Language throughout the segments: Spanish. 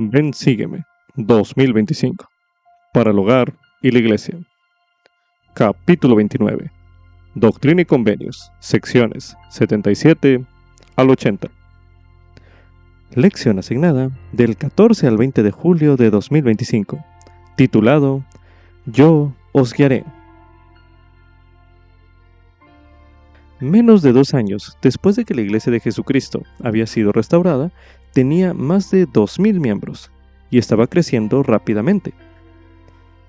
Ven, sígueme 2025 para el hogar y la iglesia. Capítulo 29. Doctrina y Convenios, secciones 77 al 80. Lección asignada del 14 al 20 de julio de 2025, titulado Yo os guiaré. Menos de 2 años después de que la Iglesia de Jesucristo había sido restaurada, tenía más de 2.000 miembros y estaba creciendo rápidamente.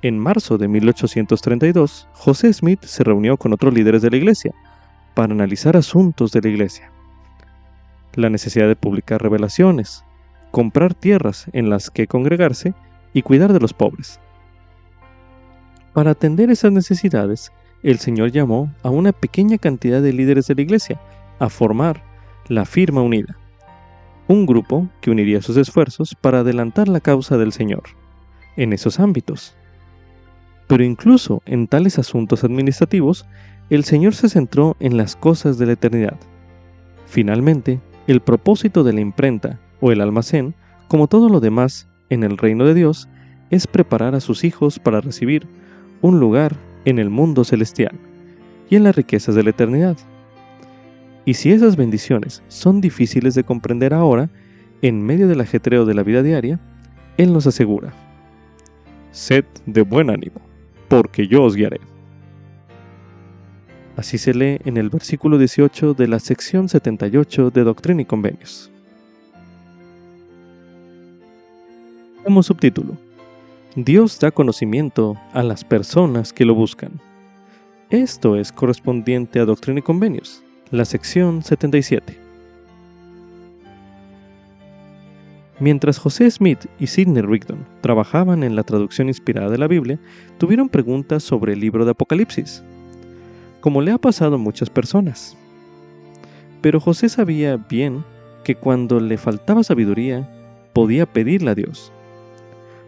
En marzo de 1832, José Smith se reunió con otros líderes de la Iglesia para analizar asuntos de la Iglesia. La necesidad de publicar revelaciones, comprar tierras en las que congregarse y cuidar de los pobres. Para atender esas necesidades, el Señor llamó a una pequeña cantidad de líderes de la Iglesia a formar la Firma Unida, un grupo que uniría sus esfuerzos para adelantar la causa del Señor en esos ámbitos. Pero incluso en tales asuntos administrativos, el Señor se centró en las cosas de la eternidad. Finalmente, el propósito de la imprenta o el almacén, como todo lo demás en el reino de Dios, es preparar a sus hijos para recibir un lugar en el mundo celestial y en las riquezas de la eternidad. Y si esas bendiciones son difíciles de comprender ahora, en medio del ajetreo de la vida diaria, Él nos asegura: sed de buen ánimo, porque yo os guiaré. Así se lee en el versículo 18 de la sección 78 de Doctrina y Convenios. Como subtítulo: Dios da conocimiento a las personas que lo buscan. Esto es correspondiente a Doctrina y Convenios, la sección 77. Mientras José Smith y Sidney Rigdon trabajaban en la traducción inspirada de la Biblia, tuvieron preguntas sobre el libro de Apocalipsis, como le ha pasado a muchas personas. Pero José sabía bien que cuando le faltaba sabiduría, podía pedirle a Dios.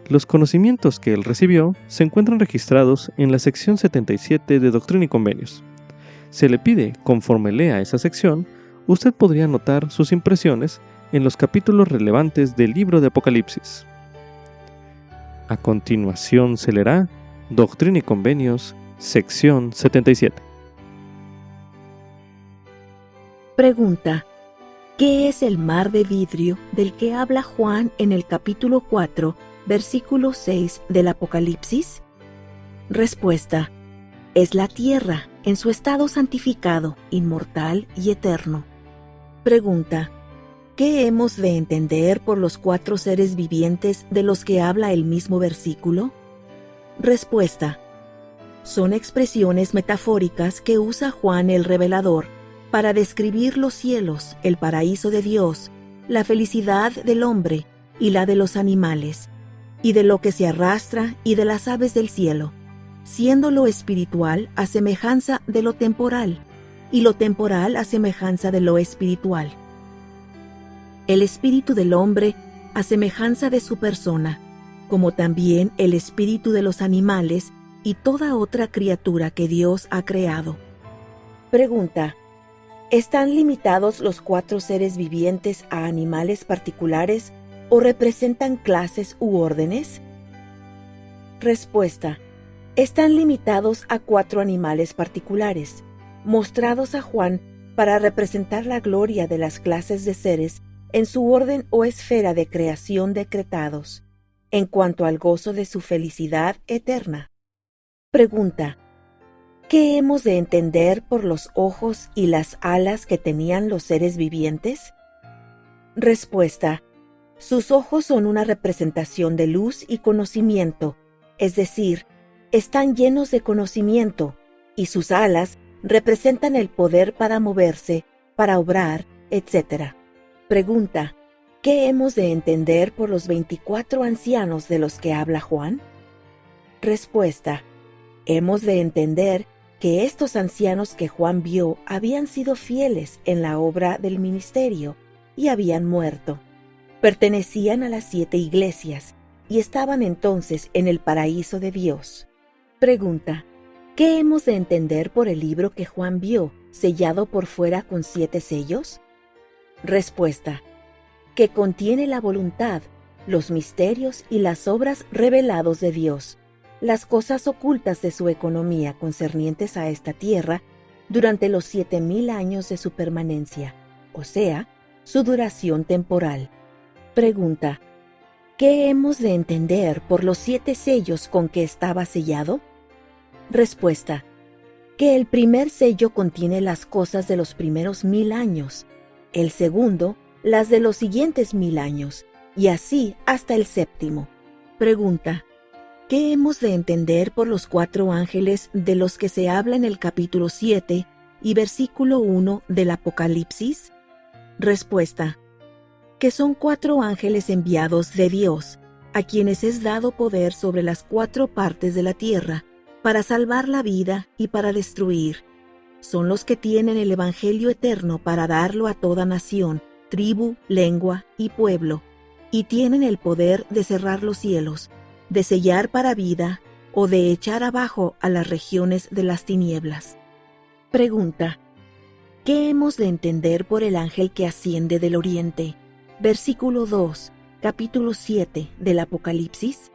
Los conocimientos que él recibió se encuentran registrados en la sección 77 de Doctrina y Convenios. Se le pide, conforme lea esa sección, usted podría anotar sus impresiones en los capítulos relevantes del libro de Apocalipsis. A continuación se leerá Doctrina y Convenios, sección 77. Pregunta: ¿qué es el mar de vidrio del que habla Juan en el capítulo 4, versículo 6 del Apocalipsis? Respuesta: es la tierra en su estado santificado, inmortal y eterno. Pregunta: ¿qué hemos de entender por los 4 seres vivientes de los que habla el mismo versículo? Respuesta: son expresiones metafóricas que usa Juan el Revelador para describir los cielos, el paraíso de Dios, la felicidad del hombre y la de los animales, y de lo que se arrastra y de las aves del cielo, siendo lo espiritual a semejanza de lo temporal, y lo temporal a semejanza de lo espiritual. El espíritu del hombre a semejanza de su persona, como también el espíritu de los animales y toda otra criatura que Dios ha creado. Pregunta: ¿están limitados los 4 seres vivientes a animales particulares o representan clases u órdenes? Respuesta: están limitados a 4 animales particulares, mostrados a Juan para representar la gloria de las clases de seres en su orden o esfera de creación decretados, en cuanto al gozo de su felicidad eterna. Pregunta: ¿qué hemos de entender por los ojos y las alas que tenían los seres vivientes? Respuesta: sus ojos son una representación de luz y conocimiento, es decir, están llenos de conocimiento, y sus alas representan el poder para moverse, para obrar, etc. Pregunta: ¿qué hemos de entender por los 24 ancianos de los que habla Juan? Respuesta: hemos de entender que estos ancianos que Juan vio habían sido fieles en la obra del ministerio y habían muerto. Pertenecían a las 7 iglesias y estaban entonces en el paraíso de Dios. Pregunta: ¿qué hemos de entender por el libro que Juan vio, sellado por fuera con 7 sellos? Respuesta: que contiene la voluntad, los misterios y las obras revelados de Dios, las cosas ocultas de su economía concernientes a esta tierra durante los 7000 años de su permanencia, o sea, su duración temporal. Pregunta: ¿qué hemos de entender por los 7 sellos con que estaba sellado? Respuesta: que el primer sello contiene las cosas de los primeros 1000 años, el segundo las de los siguientes 1000 años, y así hasta el séptimo. Pregunta: ¿qué hemos de entender por los 4 ángeles de los que se habla en el capítulo 7 y versículo 1 del Apocalipsis? Respuesta: que son 4 ángeles enviados de Dios, a quienes es dado poder sobre las 4 partes de la tierra, para salvar la vida y para destruir. Son los que tienen el Evangelio eterno para darlo a toda nación, tribu, lengua y pueblo, y tienen el poder de cerrar los cielos, de sellar para vida o de echar abajo a las regiones de las tinieblas. Pregunta: ¿qué hemos de entender por el ángel que asciende del oriente? Versículo 2, capítulo 7 del Apocalipsis.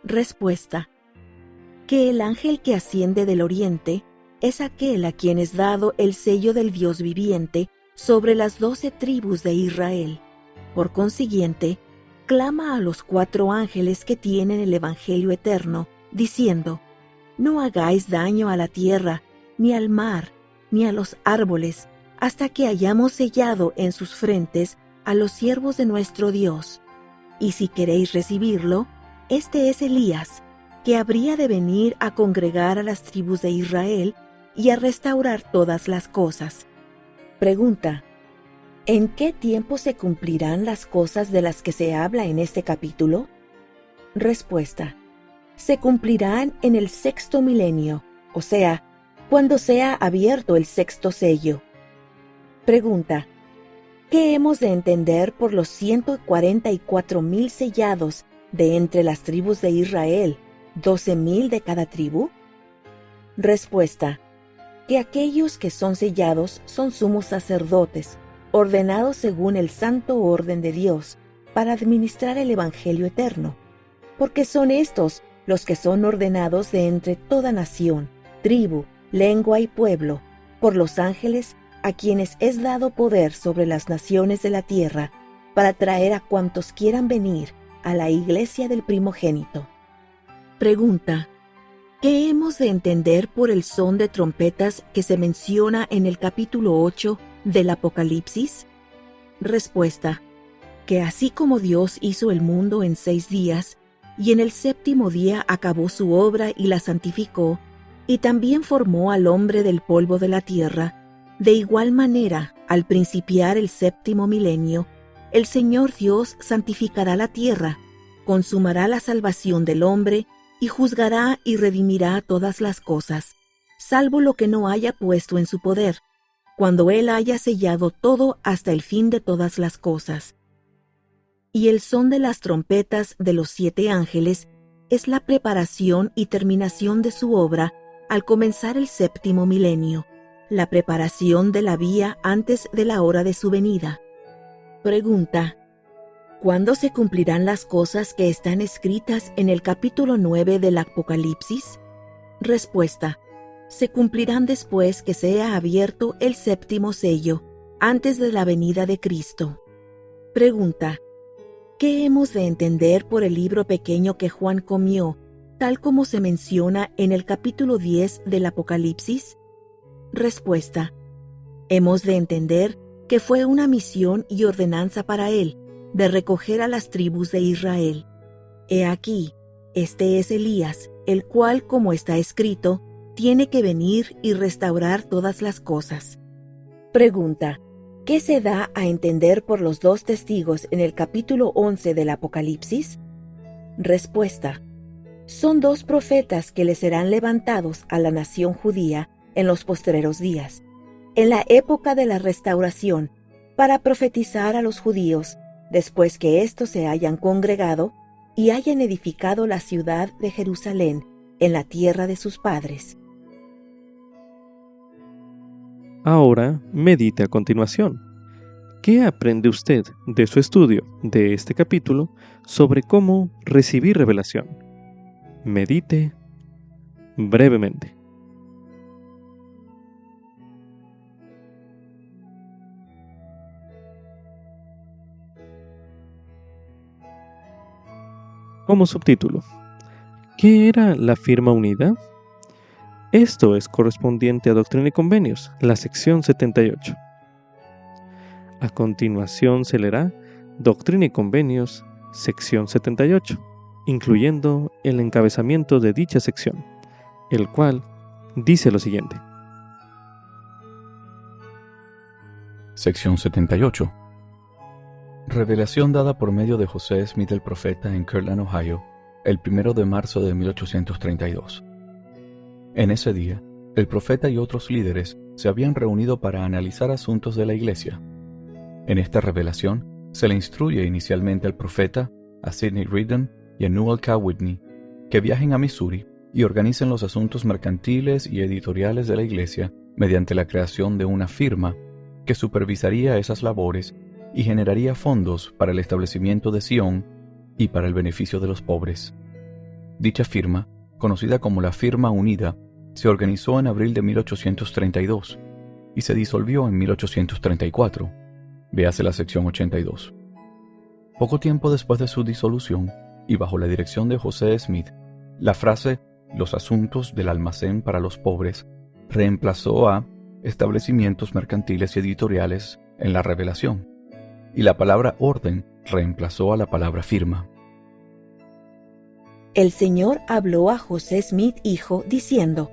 Respuesta: que el ángel que asciende del oriente es aquel a quien es dado el sello del Dios viviente sobre las 12 tribus de Israel. Por consiguiente, clama a los 4 ángeles que tienen el Evangelio eterno, diciendo: no hagáis daño a la tierra, ni al mar, ni a los árboles, hasta que hayamos sellado en sus frentes a los siervos de nuestro Dios. Y si queréis recibirlo, este es Elías, que habría de venir a congregar a las tribus de Israel y a restaurar todas las cosas. Pregunta: ¿en qué tiempo se cumplirán las cosas de las que se habla en este capítulo? Respuesta: se cumplirán en el 6º milenio, o sea, cuando sea abierto el 6º sello. Pregunta: ¿qué hemos de entender por los 144,000 sellados de entre las tribus de Israel, 12,000 de cada tribu? Respuesta: que aquellos que son sellados son sumos sacerdotes, ordenados según el santo orden de Dios, para administrar el Evangelio eterno, porque son estos los que son ordenados de entre toda nación, tribu, lengua y pueblo, por los ángeles a quienes es dado poder sobre las naciones de la tierra, para traer a cuantos quieran venir a la iglesia del primogénito. Pregunta: ¿qué hemos de entender por el son de trompetas que se menciona en el capítulo 8 del Apocalipsis? Respuesta: que así como Dios hizo el mundo en 6 días, y en el 7º día acabó su obra y la santificó, y también formó al hombre del polvo de la tierra, de igual manera, al principiar el 7º milenio, el Señor Dios santificará la tierra, consumará la salvación del hombre, y juzgará y redimirá todas las cosas, salvo lo que no haya puesto en su poder, cuando Él haya sellado todo hasta el fin de todas las cosas. Y el son de las trompetas de los 7 ángeles es la preparación y terminación de su obra al comenzar el 7º milenio, la preparación de la vía antes de la hora de su venida. Pregunta: ¿cuándo se cumplirán las cosas que están escritas en el capítulo 9 del Apocalipsis? Respuesta: se cumplirán después que sea abierto el 7º sello, antes de la venida de Cristo. Pregunta: ¿qué hemos de entender por el libro pequeño que Juan comió, tal como se menciona en el capítulo 10 del Apocalipsis? Respuesta: hemos de entender que fue una misión y ordenanza para él, de recoger a las tribus de Israel. He aquí, este es Elías, el cual, como está escrito, tiene que venir y restaurar todas las cosas. Pregunta: ¿qué se da a entender por los 2 testigos en el capítulo 11 del Apocalipsis? Respuesta: son 2 profetas que le serán levantados a la nación judía en los postreros días, en la época de la restauración, para profetizar a los judíos, después que éstos se hayan congregado y hayan edificado la ciudad de Jerusalén en la tierra de sus padres. Ahora medite a continuación. ¿Qué aprende usted de su estudio de este capítulo sobre cómo recibir revelación? Medite brevemente. Como subtítulo, ¿qué era la firma unida? Esto es correspondiente a Doctrina y Convenios, la sección 78. A continuación se leerá Doctrina y Convenios, sección 78, incluyendo el encabezamiento de dicha sección, el cual dice lo siguiente. Sección 78. Revelación dada por medio de José Smith el profeta en Kirtland, Ohio, el 1 de marzo de 1832. En ese día, el profeta y otros líderes se habían reunido para analizar asuntos de la iglesia. En esta revelación, se le instruye inicialmente al profeta, a Sidney Rigdon y a Newell K. Whitney, que viajen a Missouri y organicen los asuntos mercantiles y editoriales de la iglesia mediante la creación de una firma que supervisaría esas labores y generaría fondos para el establecimiento de Sion y para el beneficio de los pobres. Dicha firma, conocida como la Firma Unida, se organizó en abril de 1832 y se disolvió en 1834. Véase la sección 82. Poco tiempo después de su disolución, y bajo la dirección de José Smith, la frase «los asuntos del almacén para los pobres» reemplazó a «establecimientos mercantiles y editoriales» en la revelación, y la palabra «orden» reemplazó a la palabra «firma». El Señor habló a José Smith, hijo, diciendo: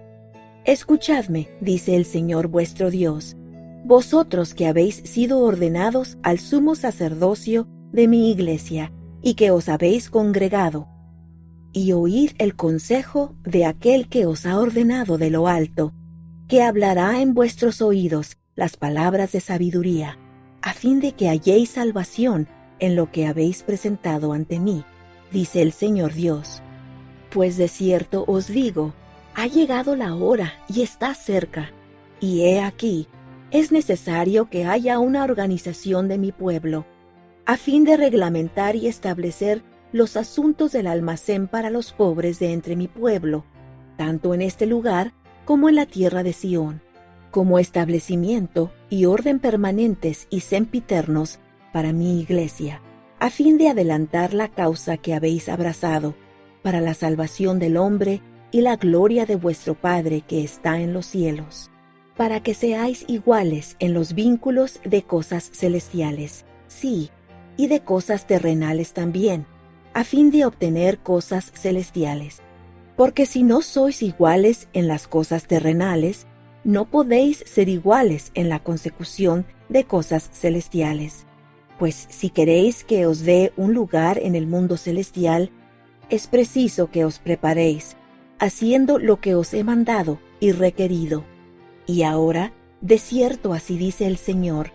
Escuchadme, dice el Señor vuestro Dios, vosotros que habéis sido ordenados al sumo sacerdocio de mi iglesia, y que os habéis congregado, y oíd el consejo de aquel que os ha ordenado de lo alto, que hablará en vuestros oídos las palabras de sabiduría, a fin de que halléis salvación en lo que habéis presentado ante mí, dice el Señor Dios. Pues de cierto os digo, ha llegado la hora y está cerca, y he aquí, es necesario que haya una organización de mi pueblo, a fin de reglamentar y establecer los asuntos del almacén para los pobres de entre mi pueblo, tanto en este lugar como en la tierra de Sión, como establecimiento y orden permanentes y sempiternos para mi iglesia, a fin de adelantar la causa que habéis abrazado, para la salvación del hombre y la gloria de vuestro Padre que está en los cielos, para que seáis iguales en los vínculos de cosas celestiales, sí, y de cosas terrenales también, a fin de obtener cosas celestiales. Porque si no sois iguales en las cosas terrenales, no podéis ser iguales en la consecución de cosas celestiales. Pues si queréis que os dé un lugar en el mundo celestial, es preciso que os preparéis, haciendo lo que os he mandado y requerido. Y ahora, de cierto así dice el Señor,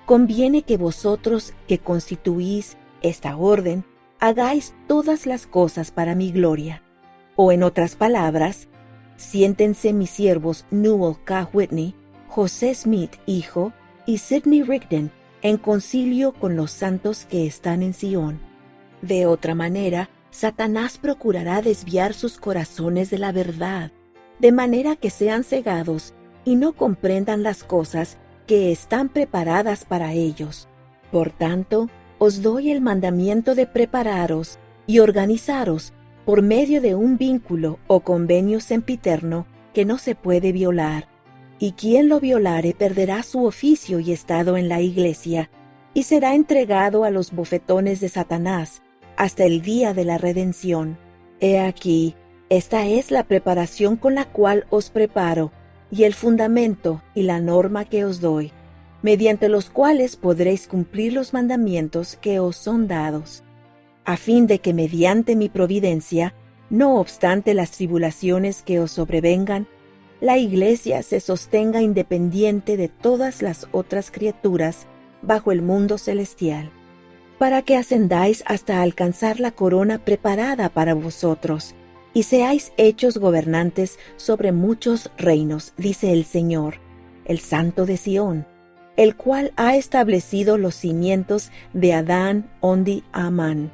conviene que vosotros que constituís esta orden, hagáis todas las cosas para mi gloria. O en otras palabras, siéntense mis siervos Newell K. Whitney, José Smith, hijo, y Sidney Rigdon, en concilio con los santos que están en Sión. De otra manera, Satanás procurará desviar sus corazones de la verdad, de manera que sean cegados y no comprendan las cosas que están preparadas para ellos. Por tanto, os doy el mandamiento de prepararos y organizaros por medio de un vínculo o convenio sempiterno que no se puede violar. Y quien lo violare perderá su oficio y estado en la iglesia, y será entregado a los bofetones de Satanás, hasta el día de la redención. He aquí, esta es la preparación con la cual os preparo, y el fundamento y la norma que os doy, mediante los cuales podréis cumplir los mandamientos que os son dados, a fin de que mediante mi providencia, no obstante las tribulaciones que os sobrevengan, la iglesia se sostenga independiente de todas las otras criaturas bajo el mundo celestial, para que ascendáis hasta alcanzar la corona preparada para vosotros, y seáis hechos gobernantes sobre muchos reinos, dice el Señor, el Santo de Sión, el cual ha establecido los cimientos de Adán, Ondi, Amán,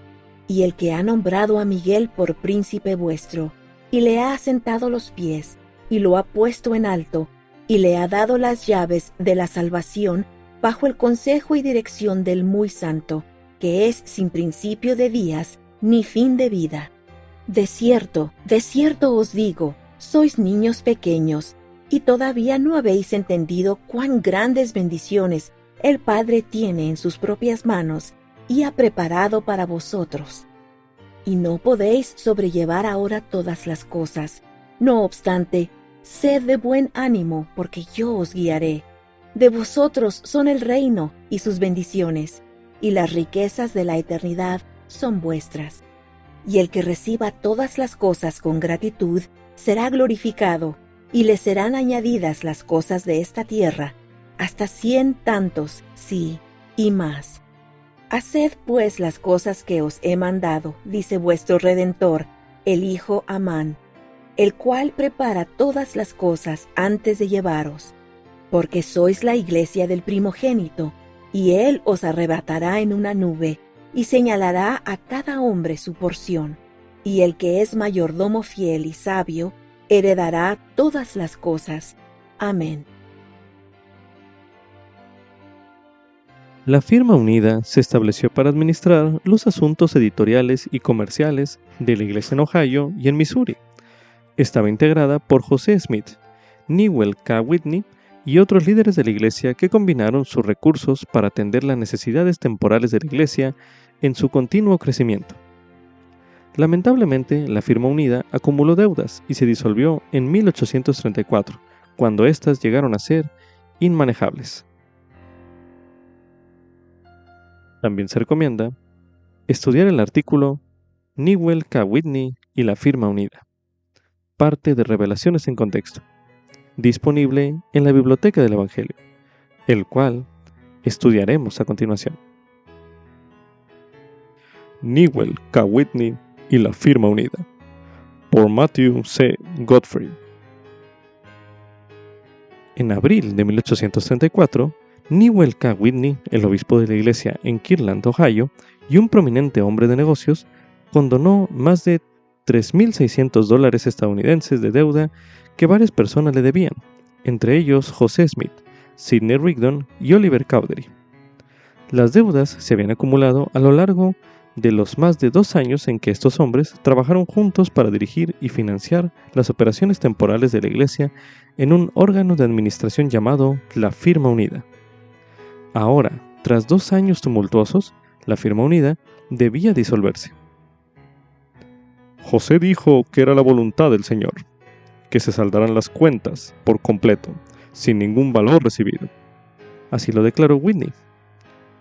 y el que ha nombrado a Miguel por príncipe vuestro, y le ha asentado los pies, y lo ha puesto en alto, y le ha dado las llaves de la salvación bajo el consejo y dirección del Muy Santo, que es sin principio de días ni fin de vida. De cierto os digo, sois niños pequeños, y todavía no habéis entendido cuán grandes bendiciones el Padre tiene en sus propias manos y ha preparado para vosotros. Y no podéis sobrellevar ahora todas las cosas. No obstante, sed de buen ánimo, porque yo os guiaré. De vosotros son el reino y sus bendiciones, y las riquezas de la eternidad son vuestras. Y el que reciba todas las cosas con gratitud será glorificado, y le serán añadidas las cosas de esta tierra, hasta 100 tantos, sí, y más. Haced pues las cosas que os he mandado, dice vuestro Redentor, el Hijo Amán, el cual prepara todas las cosas antes de llevaros, porque sois la iglesia del primogénito, y él os arrebatará en una nube, y señalará a cada hombre su porción, y el que es mayordomo fiel y sabio, heredará todas las cosas. Amén. La firma unida se estableció para administrar los asuntos editoriales y comerciales de la iglesia en Ohio y en Missouri. Estaba integrada por José Smith, Newell K. Whitney y otros líderes de la iglesia que combinaron sus recursos para atender las necesidades temporales de la iglesia en su continuo crecimiento. Lamentablemente, la firma unida acumuló deudas y se disolvió en 1834, cuando éstas llegaron a ser inmanejables. También se recomienda estudiar el artículo Newell K. Whitney y la firma unida, parte de Revelaciones en Contexto, disponible en la Biblioteca del Evangelio, el cual estudiaremos a continuación. Newell K. Whitney y la firma unida, por Matthew C. Godfrey. En abril de 1834, Newell K. Whitney, el obispo de la iglesia en Kirtland, Ohio, y un prominente hombre de negocios, condonó más de $3,600 estadounidenses de deuda que varias personas le debían, entre ellos José Smith, Sidney Rigdon y Oliver Cowdery. Las deudas se habían acumulado a lo largo de los más de 2 años en que estos hombres trabajaron juntos para dirigir y financiar las operaciones temporales de la iglesia en un órgano de administración llamado la Firma Unida. Ahora, tras 2 años tumultuosos, la Firma Unida debía disolverse. José dijo que era la voluntad del Señor, que se saldaran las cuentas por completo, sin ningún valor recibido. Así lo declaró Whitney.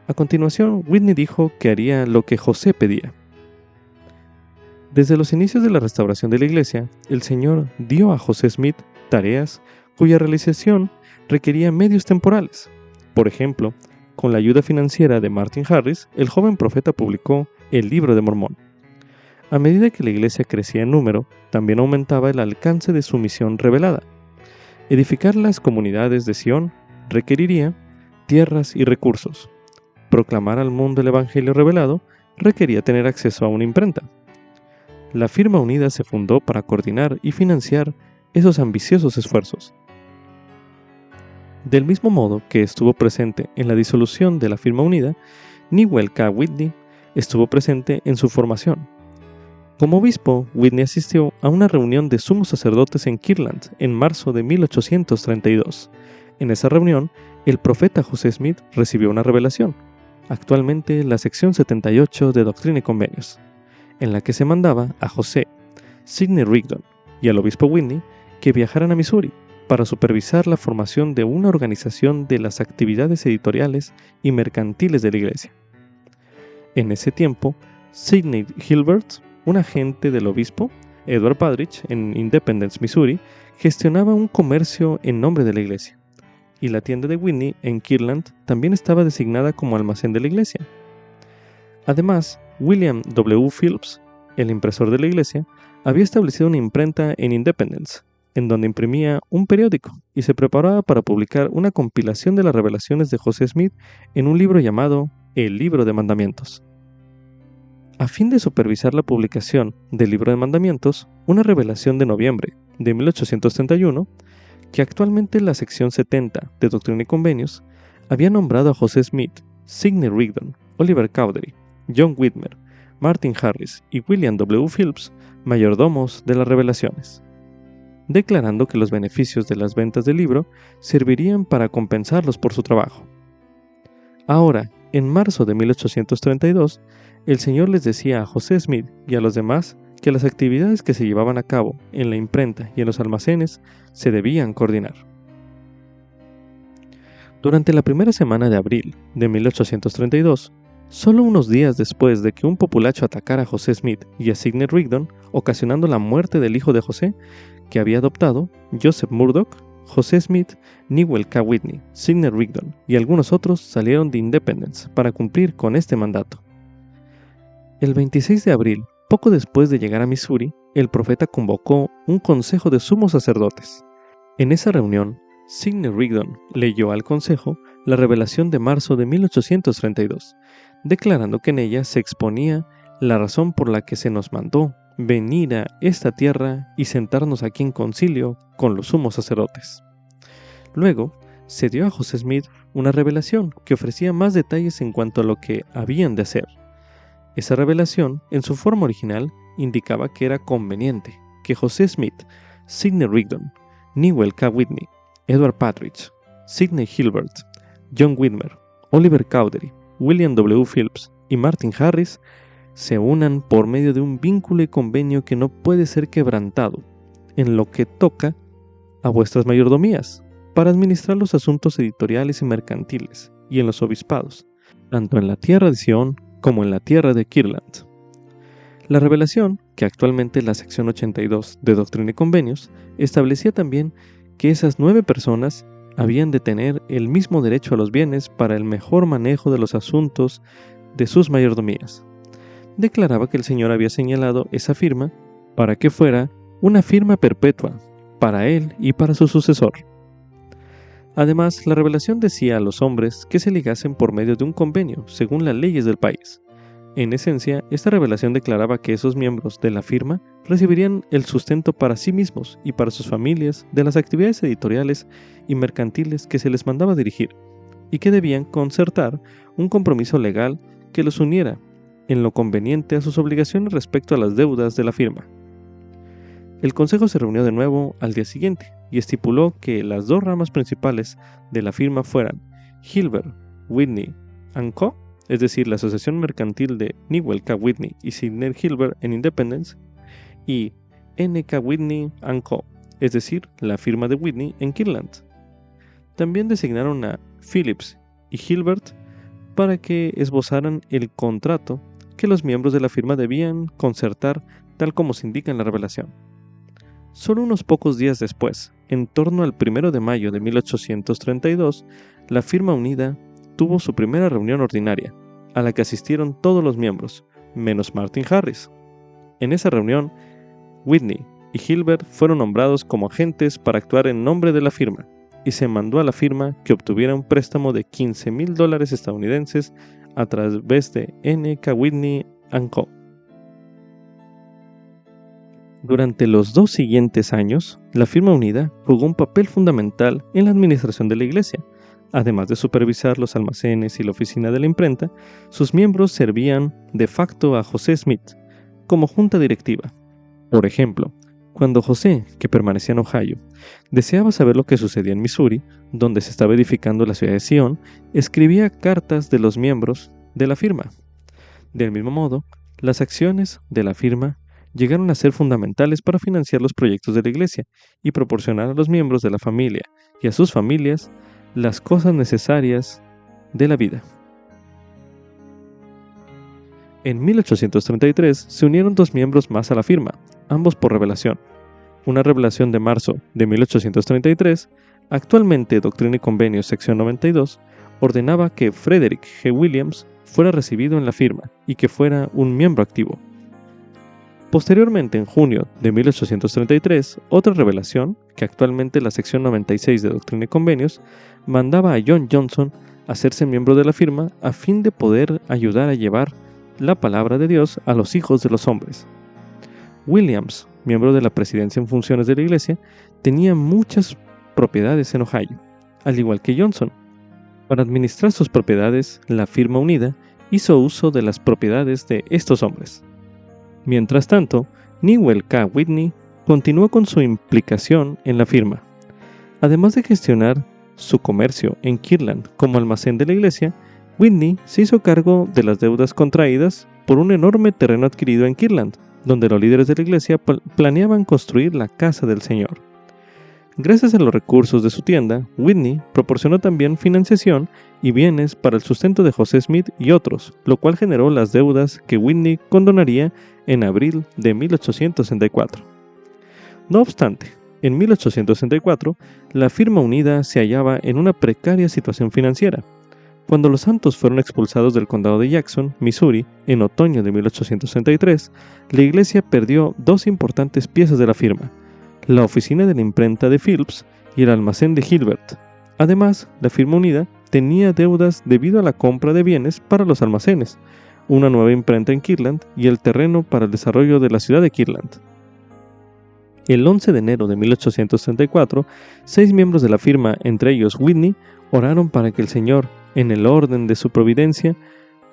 A continuación, Whitney dijo que haría lo que José pedía. Desde los inicios de la restauración de la iglesia, el Señor dio a José Smith tareas cuya realización requería medios temporales. Por ejemplo, con la ayuda financiera de Martin Harris, el joven profeta publicó el Libro de Mormón. A medida que la iglesia crecía en número, también aumentaba el alcance de su misión revelada. Edificar las comunidades de Sion requeriría tierras y recursos. Proclamar al mundo el Evangelio revelado requería tener acceso a una imprenta. La Firma Unida se fundó para coordinar y financiar esos ambiciosos esfuerzos. Del mismo modo que estuvo presente en la disolución de la Firma Unida, Newell K. Whitney estuvo presente en su formación. Como obispo, Whitney asistió a una reunión de sumos sacerdotes en Kirtland en marzo de 1832. En esa reunión, el profeta José Smith recibió una revelación, actualmente la sección 78 de Doctrina y Convenios, en la que se mandaba a José, Sidney Rigdon y al obispo Whitney que viajaran a Missouri para supervisar la formación de una organización de las actividades editoriales y mercantiles de la iglesia. En ese tiempo, Sidney Gilbert, un agente del obispo Edward Padrich en Independence, Missouri, gestionaba un comercio en nombre de la iglesia, y la tienda de Whitney en Kirtland también estaba designada como almacén de la iglesia. Además, William W. Phillips, el impresor de la iglesia, había establecido una imprenta en Independence, en donde imprimía un periódico y se preparaba para publicar una compilación de las revelaciones de José Smith en un libro llamado El Libro de Mandamientos. A fin de supervisar la publicación del Libro de Mandamientos, una revelación de noviembre de 1831, que actualmente la sección 70 de Doctrina y Convenios, había nombrado a José Smith, Sidney Rigdon, Oliver Cowdery, John Whitmer, Martin Harris y William W. Phillips mayordomos de las revelaciones, declarando que los beneficios de las ventas del libro servirían para compensarlos por su trabajo. Ahora, en marzo de 1832, el Señor les decía a José Smith y a los demás que las actividades que se llevaban a cabo en la imprenta y en los almacenes se debían coordinar. Durante la primera semana de abril de 1832, solo unos días después de que un populacho atacara a José Smith y a Sidney Rigdon, ocasionando la muerte del hijo de José, que había adoptado, Joseph Murdoch, José Smith, Newell K. Whitney, Sidney Rigdon y algunos otros salieron de Independence para cumplir con este mandato. El 26 de abril, poco después de llegar a Missouri, el profeta convocó un consejo de sumos sacerdotes. En esa reunión, Sidney Rigdon leyó al consejo la revelación de marzo de 1832, declarando que en ella se exponía la razón por la que se nos mandó venir a esta tierra y sentarnos aquí en concilio con los sumos sacerdotes. Luego, se dio a José Smith una revelación que ofrecía más detalles en cuanto a lo que habían de hacer. Esa revelación, en su forma original, indicaba que era conveniente que José Smith, Sidney Rigdon, Newell K. Whitney, Edward Partridge, Sidney Gilbert, John Whitmer, Oliver Cowdery, William W. Phillips y Martin Harris se unan por medio de un vínculo y convenio que no puede ser quebrantado en lo que toca a vuestras mayordomías para administrar los asuntos editoriales y mercantiles y en los obispados, tanto en la tierra de Sion como en la tierra de Kirtland. La revelación, que actualmente es la sección 82 de Doctrina y Convenios, establecía también que esas 9 personas habían de tener el mismo derecho a los bienes para el mejor manejo de los asuntos de sus mayordomías. Declaraba que el Señor había señalado esa firma para que fuera una firma perpetua para él y para su sucesor. Además, la revelación decía a los hombres que se ligasen por medio de un convenio según las leyes del país. En esencia, esta revelación declaraba que esos miembros de la firma recibirían el sustento para sí mismos y para sus familias de las actividades editoriales y mercantiles que se les mandaba dirigir, y que debían concertar un compromiso legal que los uniera en lo conveniente a sus obligaciones respecto a las deudas de la firma. El consejo se reunió de nuevo al día siguiente y estipuló que las 2 ramas principales de la firma fueran Gilbert, Whitney & Co., es decir, la asociación mercantil de Newell K. Whitney y Sidney Gilbert en Independence, y N.K. Whitney & Co., es decir, la firma de Whitney en Kirtland. También designaron a Phillips y Gilbert para que esbozaran el contrato que los miembros de la firma debían concertar tal como se indica en la revelación. Solo unos pocos días después, en torno al 1 de mayo de 1832, la firma unida tuvo su primera reunión ordinaria, a la que asistieron todos los miembros, menos Martin Harris. En esa reunión, Whitney y Gilbert fueron nombrados como agentes para actuar en nombre de la firma, y se mandó a la firma que obtuviera un préstamo de $15,000 estadounidenses a través de N.K. Whitney & Co. Durante los 2 siguientes años, la firma unida jugó un papel fundamental en la administración de la iglesia. Además de supervisar los almacenes y la oficina de la imprenta, sus miembros servían de facto a José Smith como junta directiva. Por ejemplo, cuando José, que permanecía en Ohio, deseaba saber lo que sucedía en Missouri, donde se estaba edificando la ciudad de Sion, escribía cartas de los miembros de la firma. Del mismo modo, las acciones de la firma llegaron a ser fundamentales para financiar los proyectos de la iglesia y proporcionar a los miembros de la familia y a sus familias las cosas necesarias de la vida. En 1833 se unieron 2 miembros más a la firma, ambos por revelación. Una revelación de marzo de 1833, actualmente Doctrina y Convenios, sección 92, ordenaba que Frederick G. Williams fuera recibido en la firma y que fuera un miembro activo. Posteriormente, en junio de 1833, otra revelación, que actualmente la sección 96 de Doctrina y Convenios, mandaba a John Johnson a hacerse miembro de la firma a fin de poder ayudar a llevar la palabra de Dios a los hijos de los hombres. Williams, miembro de la presidencia en funciones de la iglesia, tenía muchas propiedades en Ohio, al igual que Johnson. Para administrar sus propiedades, la firma unida hizo uso de las propiedades de estos hombres. Mientras tanto, Newell K. Whitney continuó con su implicación en la firma. Además de gestionar su comercio en Kirtland como almacén de la iglesia, Whitney se hizo cargo de las deudas contraídas por un enorme terreno adquirido en Kirtland, donde los líderes de la iglesia planeaban construir la casa del Señor. Gracias a los recursos de su tienda, Whitney proporcionó también financiación y bienes para el sustento de José Smith y otros, lo cual generó las deudas que Whitney condonaría en abril de 1864. No obstante, en 1864, la firma unida se hallaba en una precaria situación financiera. Cuando los Santos fueron expulsados del condado de Jackson, Missouri, en otoño de 1863, la iglesia perdió dos importantes piezas de la firma: la oficina de la imprenta de Phillips y el almacén de Gilbert. Además, la firma unida tenía deudas debido a la compra de bienes para los almacenes, una nueva imprenta en Kirtland y el terreno para el desarrollo de la ciudad de Kirtland. El 11 de enero de 1864, 6 miembros de la firma, entre ellos Whitney, oraron para que el Señor, en el orden de su providencia,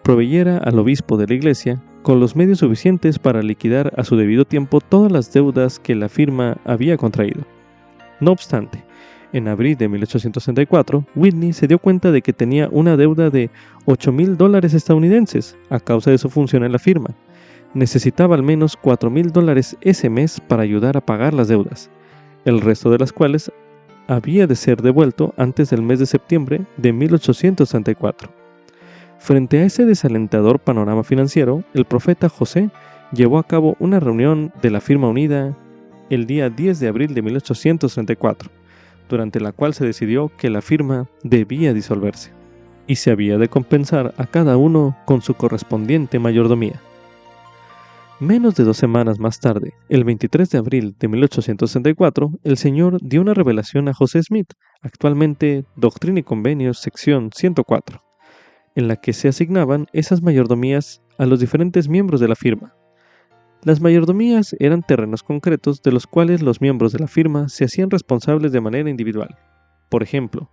proveyera al obispo de la iglesia con los medios suficientes para liquidar a su debido tiempo todas las deudas que la firma había contraído. No obstante, en abril de 1864, Whitney se dio cuenta de que tenía una deuda de $8,000 estadounidenses a causa de su función en la firma. Necesitaba al menos $4,000 ese mes para ayudar a pagar las deudas, el resto de las cuales había de ser devuelto antes del mes de septiembre de 1864. Frente a ese desalentador panorama financiero, el profeta José llevó a cabo una reunión de la firma unida el día 10 de abril de 1834, durante la cual se decidió que la firma debía disolverse, y se había de compensar a cada uno con su correspondiente mayordomía. Menos de 2 semanas más tarde, el 23 de abril de 1864, el Señor dio una revelación a José Smith, actualmente Doctrina y Convenios, sección 104, en la que se asignaban esas mayordomías a los diferentes miembros de la firma. Las mayordomías eran terrenos concretos de los cuales los miembros de la firma se hacían responsables de manera individual. Por ejemplo,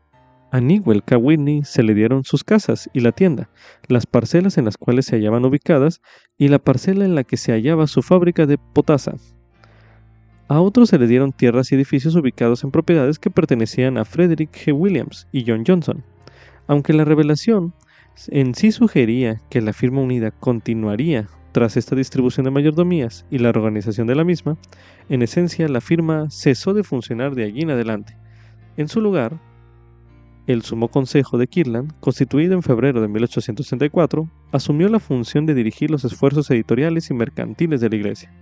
a Newell K. Whitney se le dieron sus casas y la tienda, las parcelas en las cuales se hallaban ubicadas y la parcela en la que se hallaba su fábrica de potasa. A otros se le dieron tierras y edificios ubicados en propiedades que pertenecían a Frederick G. Williams y John Johnson. Aunque la revelación en sí sugería que la firma unida continuaría tras esta distribución de mayordomías y la organización de la misma, en esencia la firma cesó de funcionar de allí en adelante. En su lugar, el Sumo Consejo de Kirtland, constituido en febrero de 1864, asumió la función de dirigir los esfuerzos editoriales y mercantiles de la Iglesia.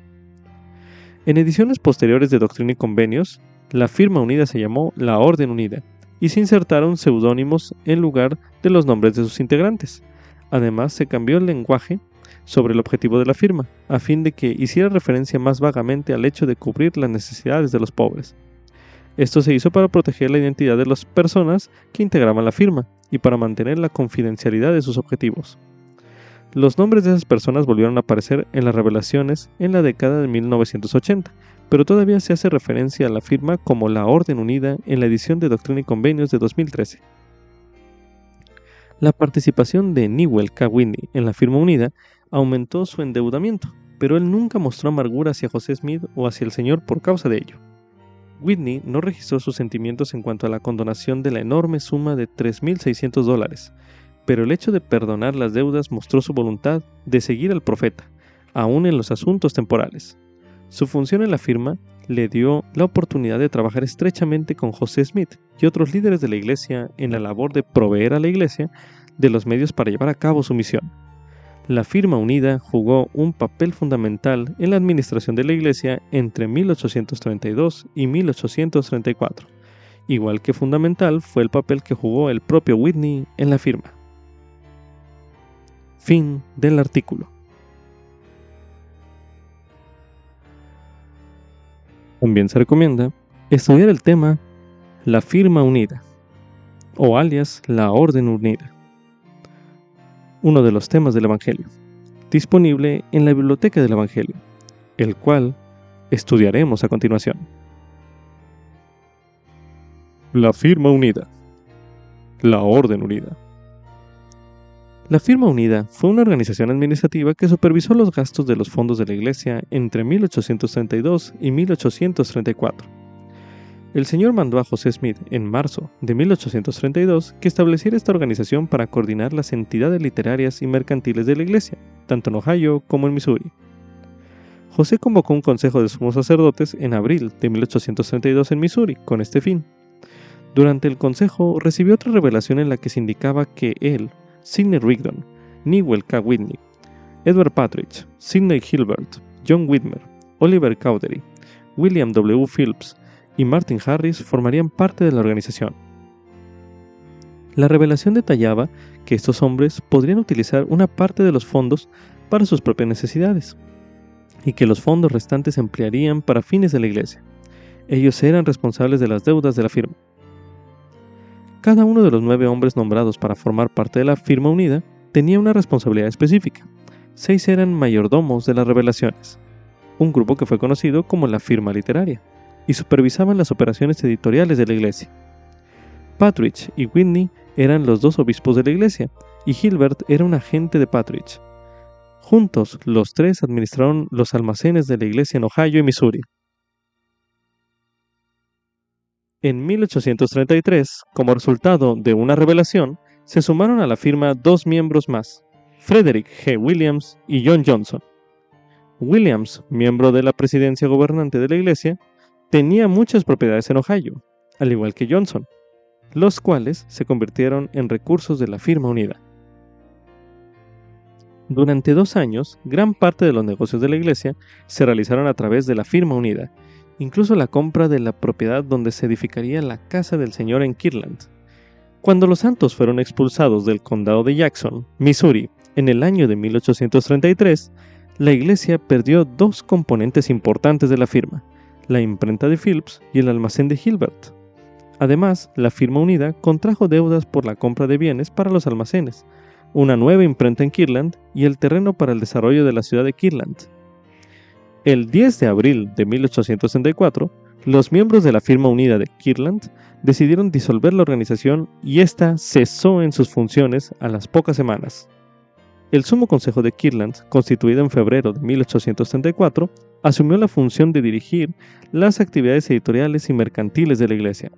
En ediciones posteriores de Doctrina y Convenios, la firma unida se llamó la Orden Unida y se insertaron seudónimos en lugar de los nombres de sus integrantes. Además, se cambió el lenguaje sobre el objetivo de la firma, a fin de que hiciera referencia más vagamente al hecho de cubrir las necesidades de los pobres. Esto se hizo para proteger la identidad de las personas que integraban la firma y para mantener la confidencialidad de sus objetivos. Los nombres de esas personas volvieron a aparecer en las revelaciones en la década de 1980, pero todavía se hace referencia a la firma como la Orden Unida en la edición de Doctrina y Convenios de 2013. La participación de Newell K. Whitney en la firma unida aumentó su endeudamiento, pero él nunca mostró amargura hacia José Smith o hacia el Señor por causa de ello. Whitney no registró sus sentimientos en cuanto a la condonación de la enorme suma de $3,600, pero el hecho de perdonar las deudas mostró su voluntad de seguir al profeta, aún en los asuntos temporales. Su función en la firma le dio la oportunidad de trabajar estrechamente con José Smith y otros líderes de la iglesia en la labor de proveer a la iglesia de los medios para llevar a cabo su misión. La firma unida jugó un papel fundamental en la administración de la iglesia entre 1832 y 1834, igual que fundamental fue el papel que jugó el propio Whitney en la firma. Fin del artículo. También se recomienda estudiar el tema la firma unida, o alias la orden unida, uno de los temas del Evangelio, disponible en la biblioteca del Evangelio, el cual estudiaremos a continuación. La firma unida, la orden unida. La Firma Unida fue una organización administrativa que supervisó los gastos de los fondos de la Iglesia entre 1832 y 1834. El Señor mandó a José Smith en marzo de 1832 que estableciera esta organización para coordinar las entidades literarias y mercantiles de la Iglesia, tanto en Ohio como en Missouri. José convocó un consejo de sumos sacerdotes en abril de 1832 en Missouri con este fin. Durante el consejo recibió otra revelación en la que se indicaba que él, Sidney Rigdon, Newell K. Whitney, Edward Partridge, Sidney Gilbert, John Whitmer, Oliver Cowdery, William W. Phillips y Martin Harris formarían parte de la organización. La revelación detallaba que estos hombres podrían utilizar una parte de los fondos para sus propias necesidades y que los fondos restantes se emplearían para fines de la Iglesia. Ellos eran responsables de las deudas de la firma. Cada uno de los 9 hombres nombrados para formar parte de la Firma Unida tenía una responsabilidad específica. 6 eran mayordomos de las revelaciones, un grupo que fue conocido como la Firma Literaria, y supervisaban las operaciones editoriales de la Iglesia. Partridge y Whitney eran los 2 obispos de la Iglesia, y Gilbert era un agente de Partridge. Juntos, los 3 administraron los almacenes de la Iglesia en Ohio y Missouri. En 1833, como resultado de una revelación, se sumaron a la firma 2 miembros más, Frederick G. Williams y John Johnson. Williams, miembro de la presidencia gobernante de la Iglesia, tenía muchas propiedades en Ohio, al igual que Johnson, los cuales se convirtieron en recursos de la Firma Unida. Durante 2 años, gran parte de los negocios de la Iglesia se realizaron a través de la Firma Unida, incluso la compra de la propiedad donde se edificaría la casa del Señor en Kirtland. Cuando los santos fueron expulsados del condado de Jackson, Missouri, en el año de 1833, la Iglesia perdió 2 componentes importantes de la firma, la imprenta de Phillips y el almacén de Gilbert. Además, la Firma Unida contrajo deudas por la compra de bienes para los almacenes, una nueva imprenta en Kirtland y el terreno para el desarrollo de la ciudad de Kirtland. El 10 de abril de 1864, los miembros de la Firma Unida de Kirtland decidieron disolver la organización y ésta cesó en sus funciones a las pocas semanas. El Sumo Consejo de Kirtland, constituido en febrero de 1834, asumió la función de dirigir las actividades editoriales y mercantiles de la Iglesia.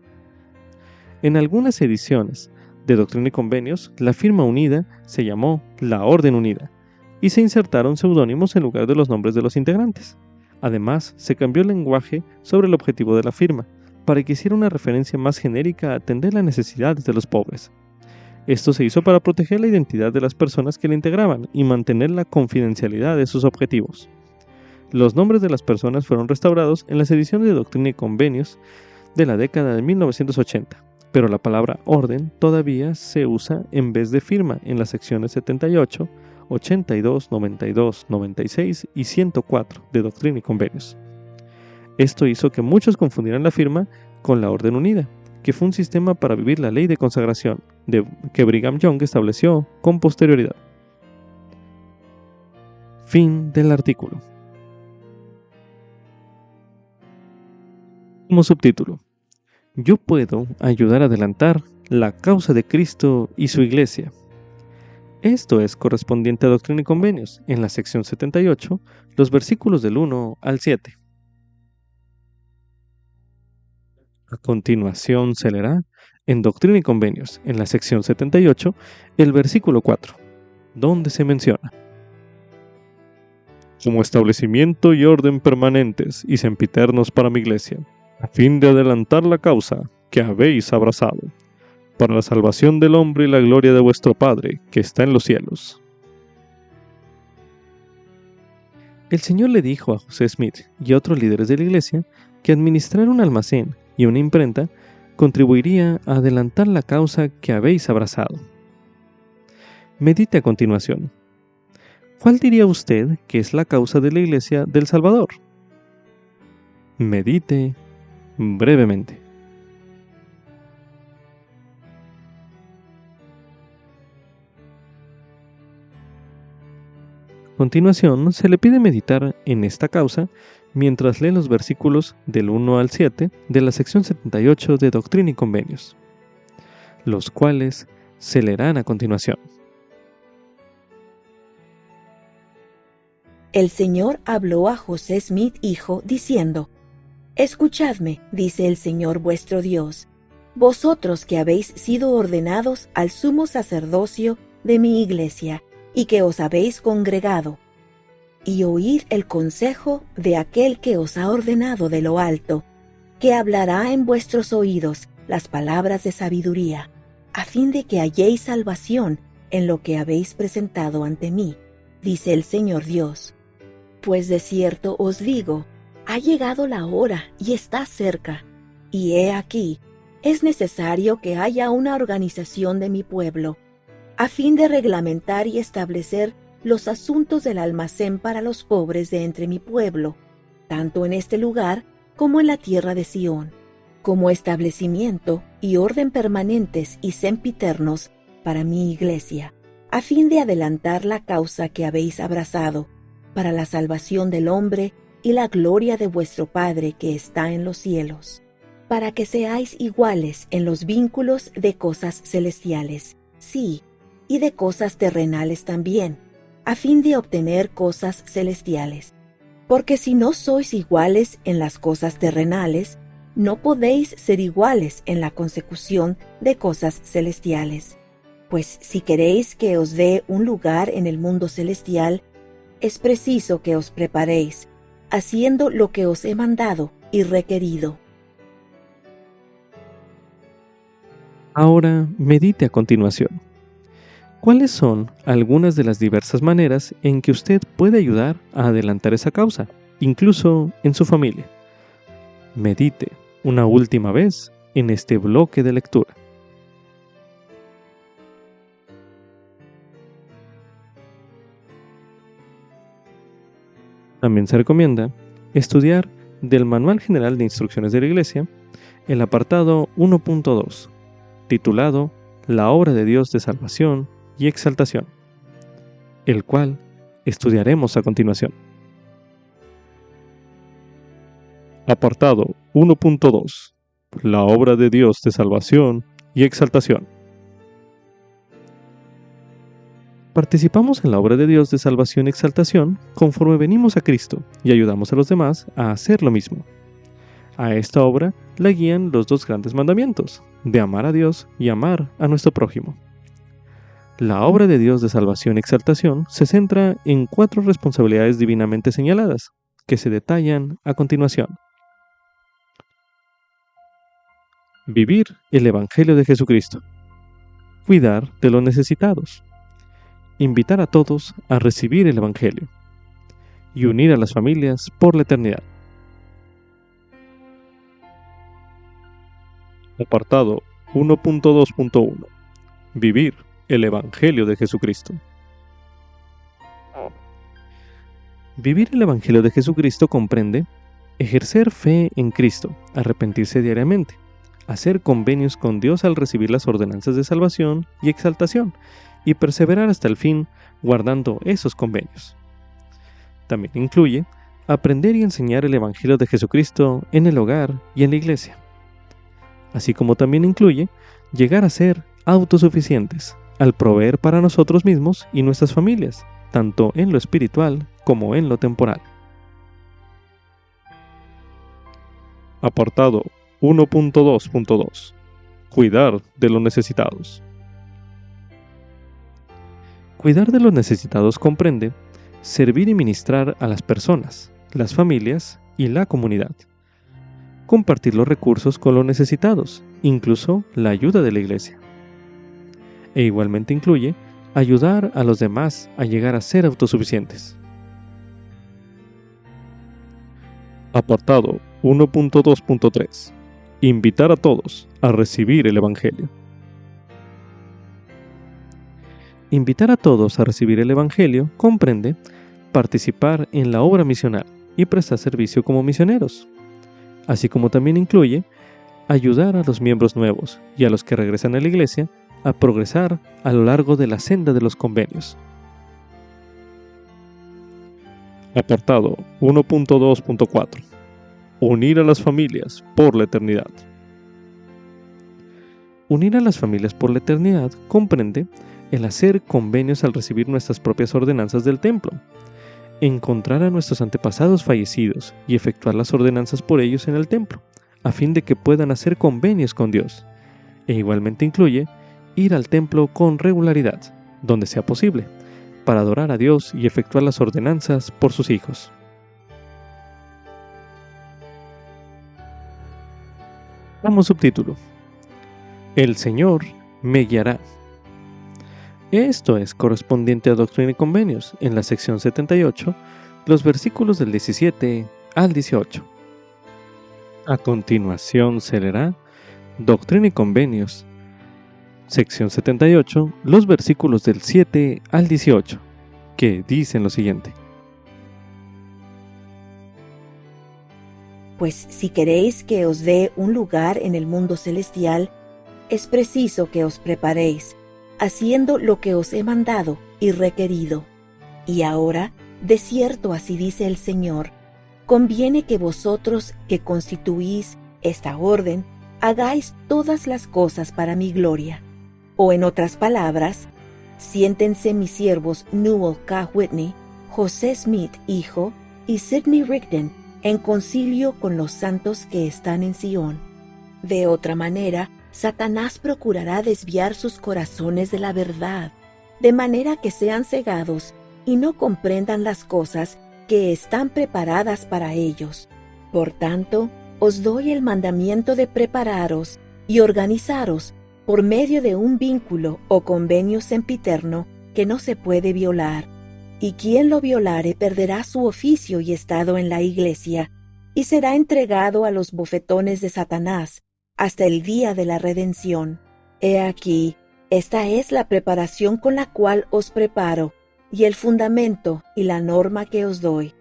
En algunas ediciones de Doctrina y Convenios, la Firma Unida se llamó la Orden Unida, y se insertaron seudónimos en lugar de los nombres de los integrantes. Además, se cambió el lenguaje sobre el objetivo de la firma, para que hiciera una referencia más genérica a atender las necesidades de los pobres. Esto se hizo para proteger la identidad de las personas que la integraban y mantener la confidencialidad de sus objetivos. Los nombres de las personas fueron restaurados en las ediciones de Doctrina y Convenios de la década de 1980, pero la palabra orden todavía se usa en vez de firma en las secciones 78, 82, 92, 96 y 104 de Doctrina y Convenios. Esto hizo que muchos confundieran la firma con la Orden Unida, que fue un sistema para vivir la ley de consagración que Brigham Young estableció con posterioridad. Fin del artículo. Como subtítulo: Yo puedo ayudar a adelantar la causa de Cristo y su Iglesia. Esto es correspondiente a Doctrina y Convenios, en la sección 78, los versículos del 1 al 7. A continuación se leerá en Doctrina y Convenios, en la sección 78, el versículo 4, donde se menciona: como establecimiento y orden permanentes y sempiternos para mi Iglesia, a fin de adelantar la causa que habéis abrazado, para la salvación del hombre y la gloria de vuestro Padre, que está en los cielos. El Señor le dijo a José Smith y a otros líderes de la Iglesia que administrar un almacén y una imprenta contribuiría a adelantar la causa que habéis abrazado. Medite a continuación. ¿Cuál diría usted que es la causa de la Iglesia del Salvador? Medite brevemente. A continuación, se le pide meditar en esta causa mientras lee los versículos del 1 al 7 de la sección 78 de Doctrina y Convenios, los cuales se leerán a continuación. El Señor habló a José Smith, hijo, diciendo: Escuchadme, dice el Señor vuestro Dios, vosotros que habéis sido ordenados al sumo sacerdocio de mi iglesia, y que os habéis congregado, y oíd el consejo de aquel que os ha ordenado de lo alto, que hablará en vuestros oídos las palabras de sabiduría, a fin de que halléis salvación en lo que habéis presentado ante mí, dice el Señor Dios. Pues de cierto os digo, ha llegado la hora y está cerca, y he aquí, es necesario que haya una organización de mi pueblo, a fin de reglamentar y establecer los asuntos del almacén para los pobres de entre mi pueblo, tanto en este lugar como en la tierra de Sión, como establecimiento y orden permanentes y sempiternos para mi iglesia, a fin de adelantar la causa que habéis abrazado, para la salvación del hombre y la gloria de vuestro Padre que está en los cielos, para que seáis iguales en los vínculos de cosas celestiales, sí, y de cosas terrenales también, a fin de obtener cosas celestiales. Porque si no sois iguales en las cosas terrenales, no podéis ser iguales en la consecución de cosas celestiales. Pues si queréis que os dé un lugar en el mundo celestial, es preciso que os preparéis, haciendo lo que os he mandado y requerido. Ahora medite a continuación. ¿Cuáles son algunas de las diversas maneras en que usted puede ayudar a adelantar esa causa, incluso en su familia? Medite una última vez en este bloque de lectura. También se recomienda estudiar del Manual General de Instrucciones de la Iglesia el apartado 1.2, titulado La obra de Dios de salvación y exaltación, el cual estudiaremos a continuación. Apartado 1.2, La obra de Dios de salvación y exaltación. Participamos en la obra de Dios de salvación y exaltación conforme venimos a Cristo y ayudamos a los demás a hacer lo mismo. A esta obra la guían los dos grandes mandamientos, de amar a Dios y amar a nuestro prójimo. La obra de Dios de salvación y exaltación se centra en 4 responsabilidades divinamente señaladas, que se detallan a continuación. Vivir el Evangelio de Jesucristo. Cuidar de los necesitados. Invitar a todos a recibir el Evangelio y unir a las familias por la eternidad. Apartado 1.2.1. Vivir el Evangelio de Jesucristo. Vivir el Evangelio de Jesucristo comprende ejercer fe en Cristo, arrepentirse diariamente, hacer convenios con Dios al recibir las ordenanzas de salvación y exaltación, y perseverar hasta el fin guardando esos convenios. También incluye aprender y enseñar el Evangelio de Jesucristo en el hogar y en la iglesia. Así como también incluye llegar a ser autosuficientes al proveer para nosotros mismos y nuestras familias, tanto en lo espiritual como en lo temporal. Apartado 1.2.2. Cuidar de los necesitados. Cuidar de los necesitados comprende servir y ministrar a las personas, las familias y la comunidad. Compartir los recursos con los necesitados, incluso la ayuda de la iglesia. E igualmente incluye ayudar a los demás a llegar a ser autosuficientes. Apartado 1.2.3. Invitar a todos a recibir el Evangelio. Invitar a todos a recibir el Evangelio comprende participar en la obra misional y prestar servicio como misioneros, así como también incluye ayudar a los miembros nuevos y a los que regresan a la iglesia a progresar a lo largo de la senda de los convenios. Apartado 1.2.4. Unir a las familias por la eternidad. Unir a las familias por la eternidad comprende el hacer convenios al recibir nuestras propias ordenanzas del templo, encontrar a nuestros antepasados fallecidos y efectuar las ordenanzas por ellos en el templo, a fin de que puedan hacer convenios con Dios, e igualmente incluye ir al templo con regularidad, donde sea posible, para adorar a Dios y efectuar las ordenanzas por sus hijos. Como subtítulo: El Señor me guiará. Esto es correspondiente a Doctrina y Convenios, en la sección 78, los versículos del 17 al 18. A continuación se leerá Doctrina y Convenios, sección 78, los versículos del 7 al 18, que dicen lo siguiente. Pues si queréis que os dé un lugar en el mundo celestial, es preciso que os preparéis, haciendo lo que os he mandado y requerido. Y ahora, de cierto así dice el Señor, conviene que vosotros que constituís esta orden, hagáis todas las cosas para mi gloria. O en otras palabras, siéntense mis siervos Newell K. Whitney, José Smith, hijo, y Sidney Rigdon, en concilio con los santos que están en Sion. De otra manera, Satanás procurará desviar sus corazones de la verdad, de manera que sean cegados y no comprendan las cosas que están preparadas para ellos. Por tanto, os doy el mandamiento de prepararos y organizaros por medio de un vínculo o convenio sempiterno que no se puede violar. Y quien lo violare perderá su oficio y estado en la iglesia, y será entregado a los bofetones de Satanás hasta el día de la redención. He aquí, esta es la preparación con la cual os preparo, y el fundamento y la norma que os doy,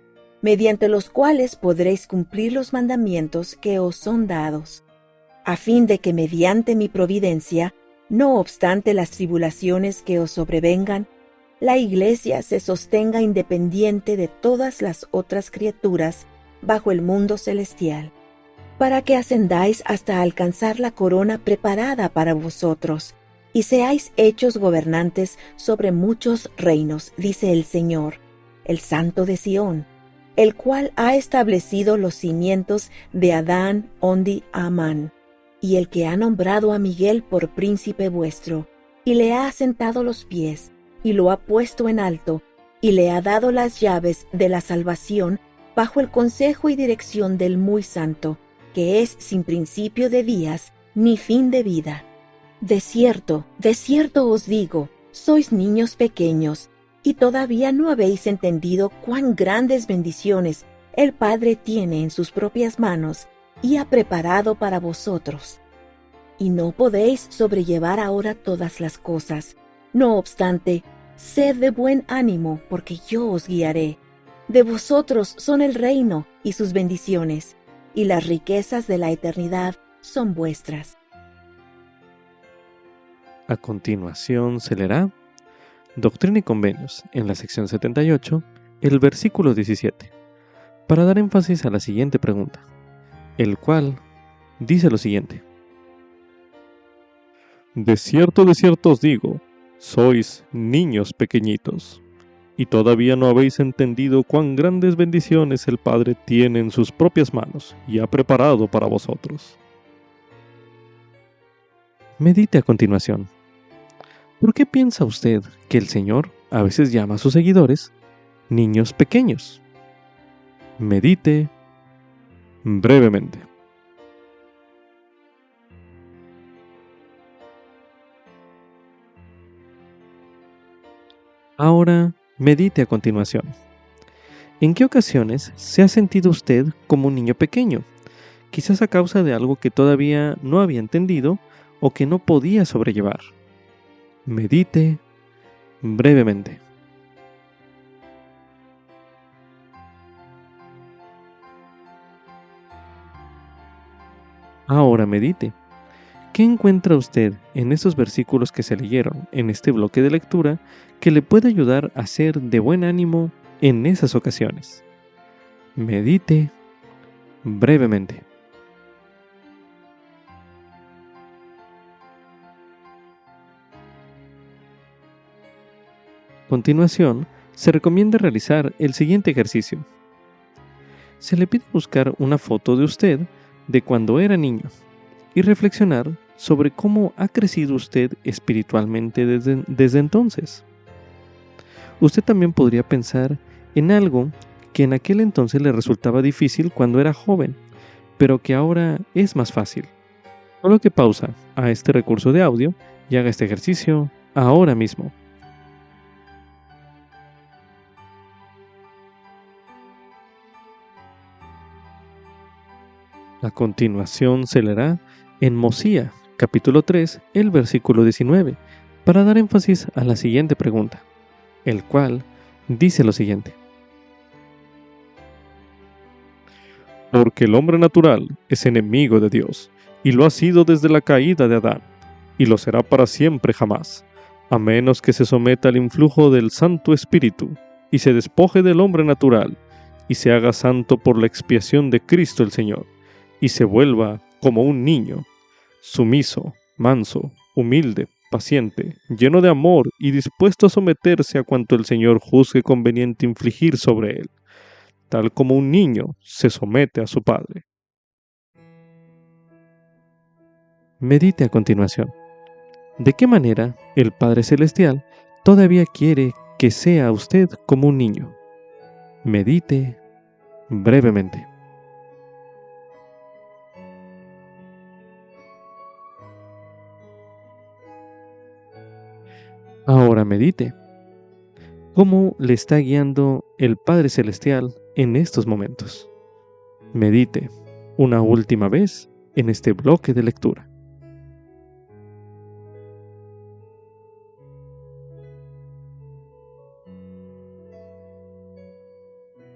mediante los cuales podréis cumplir los mandamientos que os son dados, a fin de que mediante mi providencia, no obstante las tribulaciones que os sobrevengan, la iglesia se sostenga independiente de todas las otras criaturas bajo el mundo celestial, para que ascendáis hasta alcanzar la corona preparada para vosotros, y seáis hechos gobernantes sobre muchos reinos, dice el Señor, el Santo de Sión, el cual ha establecido los cimientos de Adán, Ondi, Amán, y el que ha nombrado a Miguel por príncipe vuestro, y le ha asentado los pies, y lo ha puesto en alto, y le ha dado las llaves de la salvación bajo el consejo y dirección del Muy Santo, que es sin principio de días ni fin de vida. De cierto os digo, sois niños pequeños, y todavía no habéis entendido cuán grandes bendiciones el Padre tiene en sus propias manos y ha preparado para vosotros. Y no podéis sobrellevar ahora todas las cosas. No obstante, sed de buen ánimo, porque yo os guiaré. De vosotros son el reino y sus bendiciones, y las riquezas de la eternidad son vuestras. A continuación se leerá Doctrina y Convenios, en la sección 78, el versículo 17, para dar énfasis a la siguiente pregunta, el cual dice lo siguiente. De cierto os digo, sois niños pequeñitos, y todavía no habéis entendido cuán grandes bendiciones el Padre tiene en sus propias manos y ha preparado para vosotros. Medite a continuación. ¿Por qué piensa usted que el Señor a veces llama a sus seguidores niños pequeños? Medite brevemente. Ahora, medite a continuación. ¿En qué ocasiones se ha sentido usted como un niño pequeño? Quizás a causa de algo que todavía no había entendido o que no podía sobrellevar. Medite brevemente. Ahora medite. ¿Qué encuentra usted en estos versículos que se leyeron en este bloque de lectura que le puede ayudar a ser de buen ánimo en esas ocasiones? Medite brevemente. A continuación, se recomienda realizar el siguiente ejercicio. Se le pide buscar una foto de usted de cuando era niño y reflexionar sobre cómo ha crecido usted espiritualmente desde entonces. Usted también podría pensar en algo que en aquel entonces le resultaba difícil cuando era joven, pero que ahora es más fácil. Solo que pausa a este recurso de audio y haga este ejercicio ahora mismo. A continuación se leerá en Mosía, capítulo 3, el versículo 19, para dar énfasis a la siguiente pregunta, el cual dice lo siguiente. Porque el hombre natural es enemigo de Dios, y lo ha sido desde la caída de Adán, y lo será para siempre jamás, a menos que se someta al influjo del Santo Espíritu, y se despoje del hombre natural, y se haga santo por la expiación de Cristo el Señor, y se vuelva como un niño, sumiso, manso, humilde, paciente, lleno de amor y dispuesto a someterse a cuanto el Señor juzgue conveniente infligir sobre él, tal como un niño se somete a su padre. Medite a continuación. ¿De qué manera el Padre Celestial todavía quiere que sea usted como un niño? Medite brevemente. Ahora medite. ¿Cómo le está guiando el Padre Celestial en estos momentos? Medite una última vez en este bloque de lectura.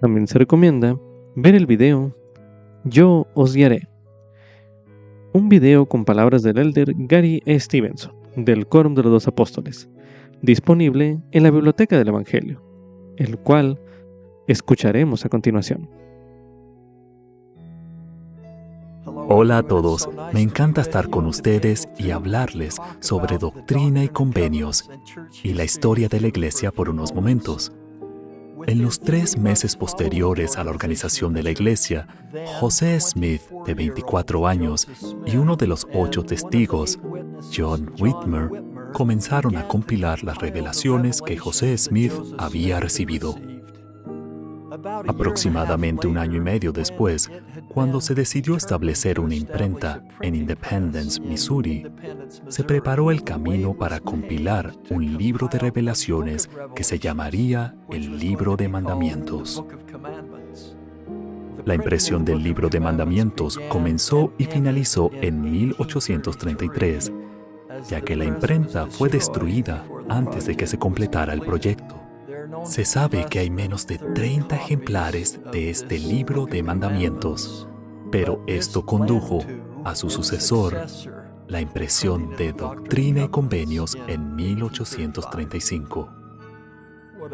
También se recomienda ver el video Yo os guiaré, un video con palabras del elder Gary E. Stevenson, del Quórum de los Dos Apóstoles, disponible en la Biblioteca del Evangelio, el cual escucharemos a continuación. Hola a todos, me encanta estar con ustedes y hablarles sobre doctrina y convenios y la historia de la Iglesia por unos momentos. En los 3 meses posteriores a la organización de la Iglesia, José Smith, de 24 años, y uno de los 8 testigos, John Whitmer, comenzaron a compilar las revelaciones que José Smith había recibido. Aproximadamente 1 año y medio después, cuando se decidió establecer una imprenta en Independence, Missouri, se preparó el camino para compilar un libro de revelaciones que se llamaría el Libro de Mandamientos. La impresión del Libro de Mandamientos comenzó y finalizó en 1833, ya que la imprenta fue destruida antes de que se completara el proyecto. Se sabe que hay menos de 30 ejemplares de este Libro de Mandamientos, pero esto condujo a su sucesor, la impresión de Doctrina y Convenios en 1835.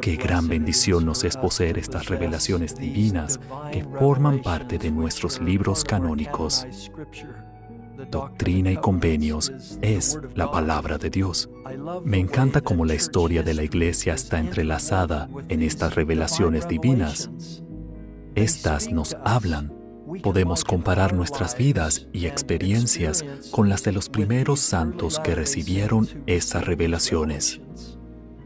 Qué gran bendición nos es poseer estas revelaciones divinas que forman parte de nuestros libros canónicos. Doctrina y Convenios es la palabra de Dios. Me encanta cómo la historia de la Iglesia está entrelazada en estas revelaciones divinas. Estas nos hablan. Podemos comparar nuestras vidas y experiencias con las de los primeros santos que recibieron estas revelaciones.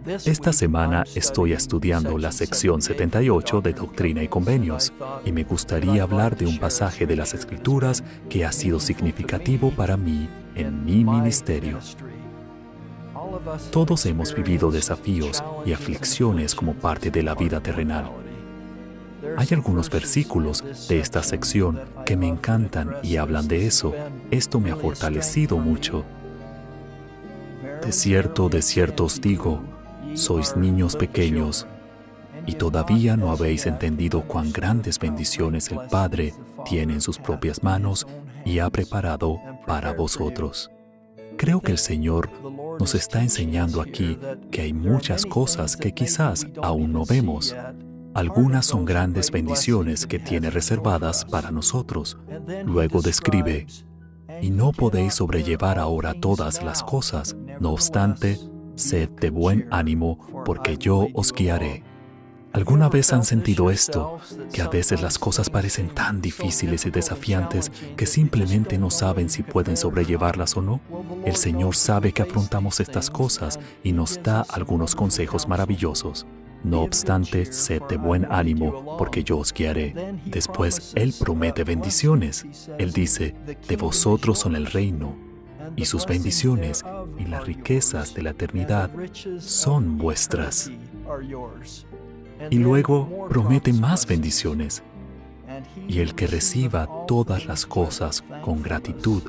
Esta semana estoy estudiando la sección 78 de Doctrina y Convenios y me gustaría hablar de un pasaje de las Escrituras que ha sido significativo para mí en mi ministerio. Todos hemos vivido desafíos y aflicciones como parte de la vida terrenal. Hay algunos versículos de esta sección que me encantan y hablan de eso. Esto me ha fortalecido mucho. De cierto os digo, sois niños pequeños, y todavía no habéis entendido cuán grandes bendiciones el Padre tiene en sus propias manos y ha preparado para vosotros. Creo que el Señor nos está enseñando aquí que hay muchas cosas que quizás aún no vemos. Algunas son grandes bendiciones que tiene reservadas para nosotros. Luego describe: y no podéis sobrellevar ahora todas las cosas. No obstante, sed de buen ánimo, porque yo os guiaré. ¿Alguna vez han sentido esto? Que a veces las cosas parecen tan difíciles y desafiantes que simplemente no saben si pueden sobrellevarlas o no. El Señor sabe que afrontamos estas cosas y nos da algunos consejos maravillosos. No obstante, sed de buen ánimo, porque yo os guiaré. Después, Él promete bendiciones. Él dice: de vosotros son el reino, y sus bendiciones y las riquezas de la eternidad son vuestras. Y luego promete más bendiciones. Y el que reciba todas las cosas con gratitud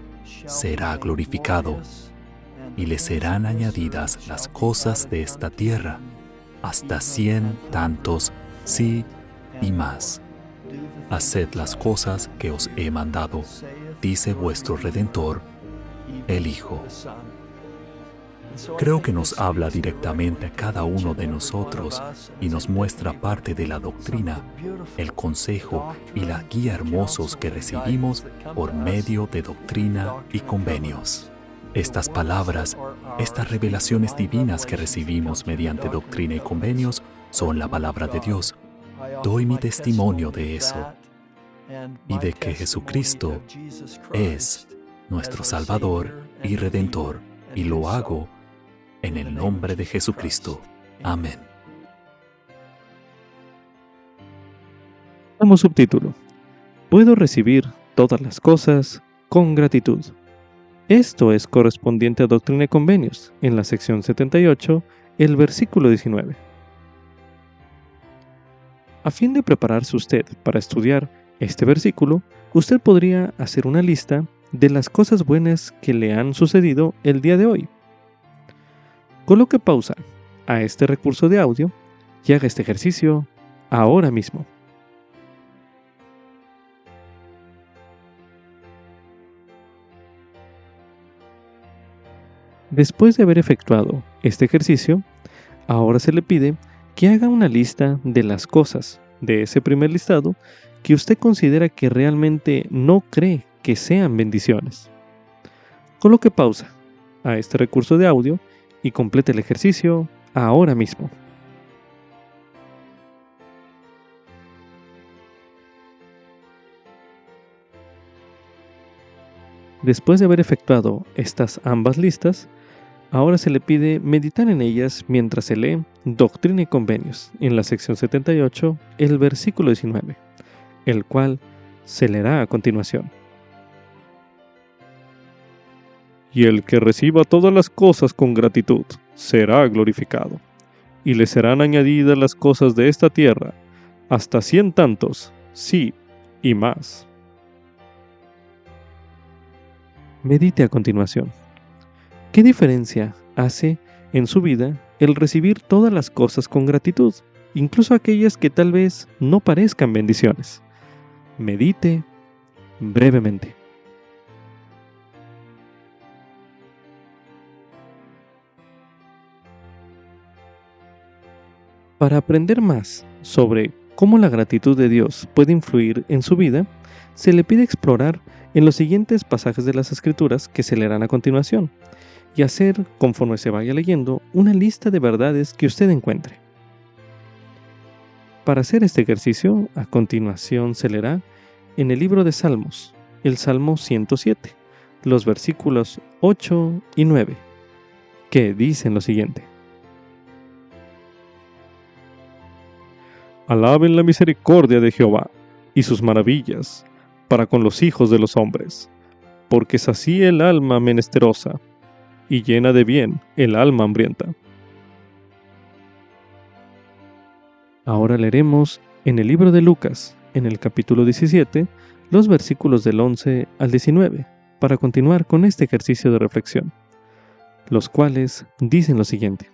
será glorificado, y le serán añadidas las cosas de esta tierra, hasta 100 tantos, sí y más. Haced las cosas que os he mandado, dice vuestro Redentor, el Hijo. Creo que nos habla directamente a cada uno de nosotros y nos muestra parte de la doctrina, el consejo y la guía hermosos que recibimos por medio de doctrina y convenios. Estas palabras, estas revelaciones divinas que recibimos mediante doctrina y convenios, son la palabra de Dios. Doy mi testimonio de eso y de que Jesucristo es nuestro Salvador y Redentor, y lo hago en el nombre de Jesucristo. Amén. Como subtítulo: puedo recibir todas las cosas con gratitud. Esto es correspondiente a Doctrina y Convenios, en la sección 78, el versículo 19. A fin de prepararse usted para estudiar este versículo, usted podría hacer una lista de las cosas buenas que le han sucedido el día de hoy. Coloque pausa a este recurso de audio y haga este ejercicio ahora mismo. Después de haber efectuado este ejercicio, ahora se le pide que haga una lista de las cosas de ese primer listado que usted considera que realmente no cree que sean bendiciones. Coloque pausa a este recurso de audio y complete el ejercicio ahora mismo. Después de haber efectuado estas ambas listas, ahora se le pide meditar en ellas mientras se lee Doctrina y Convenios, en la sección 78, el versículo 19, el cual se leerá a continuación. Y el que reciba todas las cosas con gratitud será glorificado, y le serán añadidas las cosas de esta tierra, hasta 100 tantos, sí y más. Medite a continuación. ¿Qué diferencia hace en su vida el recibir todas las cosas con gratitud, incluso aquellas que tal vez no parezcan bendiciones? Medite brevemente. Para aprender más sobre cómo la gratitud de Dios puede influir en su vida, se le pide explorar en los siguientes pasajes de las Escrituras que se leerán a continuación, y hacer, conforme se vaya leyendo, una lista de verdades que usted encuentre. Para hacer este ejercicio, a continuación se leerá en el libro de Salmos, el Salmo 107, los versículos 8 y 9, que dicen lo siguiente. Alaben la misericordia de Jehová y sus maravillas para con los hijos de los hombres, porque sacía el alma menesterosa y llena de bien el alma hambrienta. Ahora leeremos en el libro de Lucas, en el capítulo 17, los versículos del 11 al 19, para continuar con este ejercicio de reflexión, los cuales dicen lo siguiente.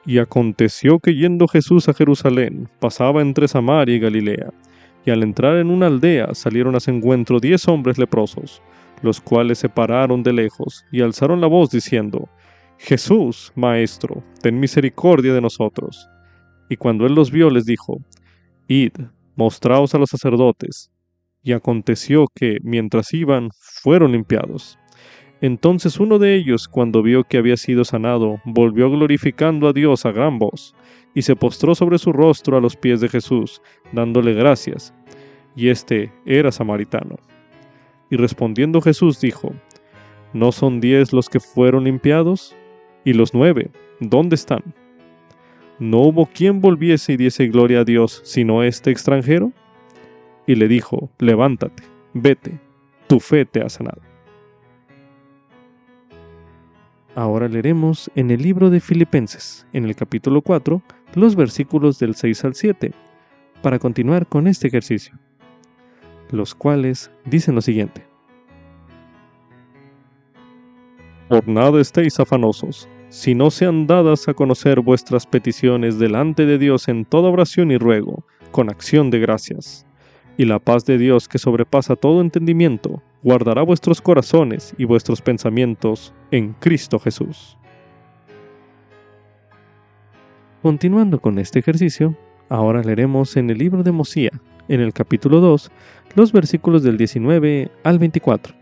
Y aconteció que yendo Jesús a Jerusalén, pasaba entre Samaria y Galilea, y al entrar en una aldea salieron a su encuentro 10 hombres leprosos, los cuales se pararon de lejos y alzaron la voz diciendo: Jesús, Maestro, ten misericordia de nosotros. Y cuando él los vio, les dijo: Id, mostraos a los sacerdotes. Y aconteció que, mientras iban, fueron limpiados. Entonces uno de ellos, cuando vio que había sido sanado, volvió glorificando a Dios a gran voz, y se postró sobre su rostro a los pies de Jesús, dándole gracias. Y éste era samaritano. Y respondiendo Jesús dijo: ¿No son 10 los que fueron limpiados? ¿Y los 9, dónde están? ¿No hubo quien volviese y diese gloria a Dios, sino este extranjero? Y le dijo: Levántate, vete, tu fe te ha sanado. Ahora leeremos en el libro de Filipenses, en el capítulo 4, los versículos del 6 al 7, para continuar con este ejercicio, los cuales dicen lo siguiente: Por nada estéis afanosos, si no sean dadas a conocer vuestras peticiones delante de Dios en toda oración y ruego, con acción de gracias. Y la paz de Dios, que sobrepasa todo entendimiento, guardará vuestros corazones y vuestros pensamientos en Cristo Jesús. Continuando con este ejercicio, ahora leeremos en el libro de Mosía, en el capítulo 2, los versículos del 19 al 24,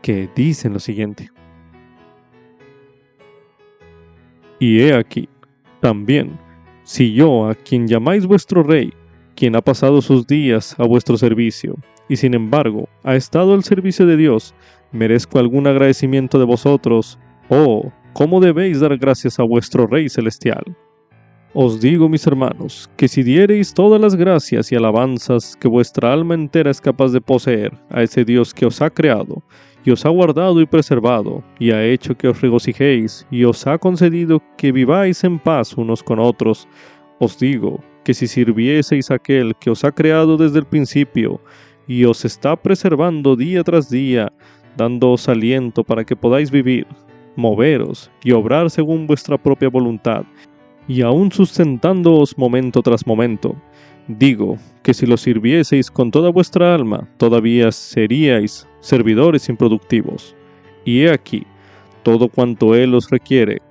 que dicen lo siguiente: Y he aquí, también, si yo, a quien llamáis vuestro rey, quien ha pasado sus días a vuestro servicio, y sin embargo ha estado al servicio de Dios, merezco algún agradecimiento de vosotros, oh, ¿cómo debéis dar gracias a vuestro Rey Celestial? Os digo, mis hermanos, que si diereis todas las gracias y alabanzas que vuestra alma entera es capaz de poseer a ese Dios que os ha creado, y os ha guardado y preservado, y ha hecho que os regocijéis, y os ha concedido que viváis en paz unos con otros, os digo que si sirvieseis a aquel que os ha creado desde el principio, y os está preservando día tras día, dándoos aliento para que podáis vivir, moveros y obrar según vuestra propia voluntad, y aún sustentándoos momento tras momento, digo que si lo sirvieseis con toda vuestra alma, todavía seríais servidores improductivos. Y he aquí, todo cuanto Él os requiere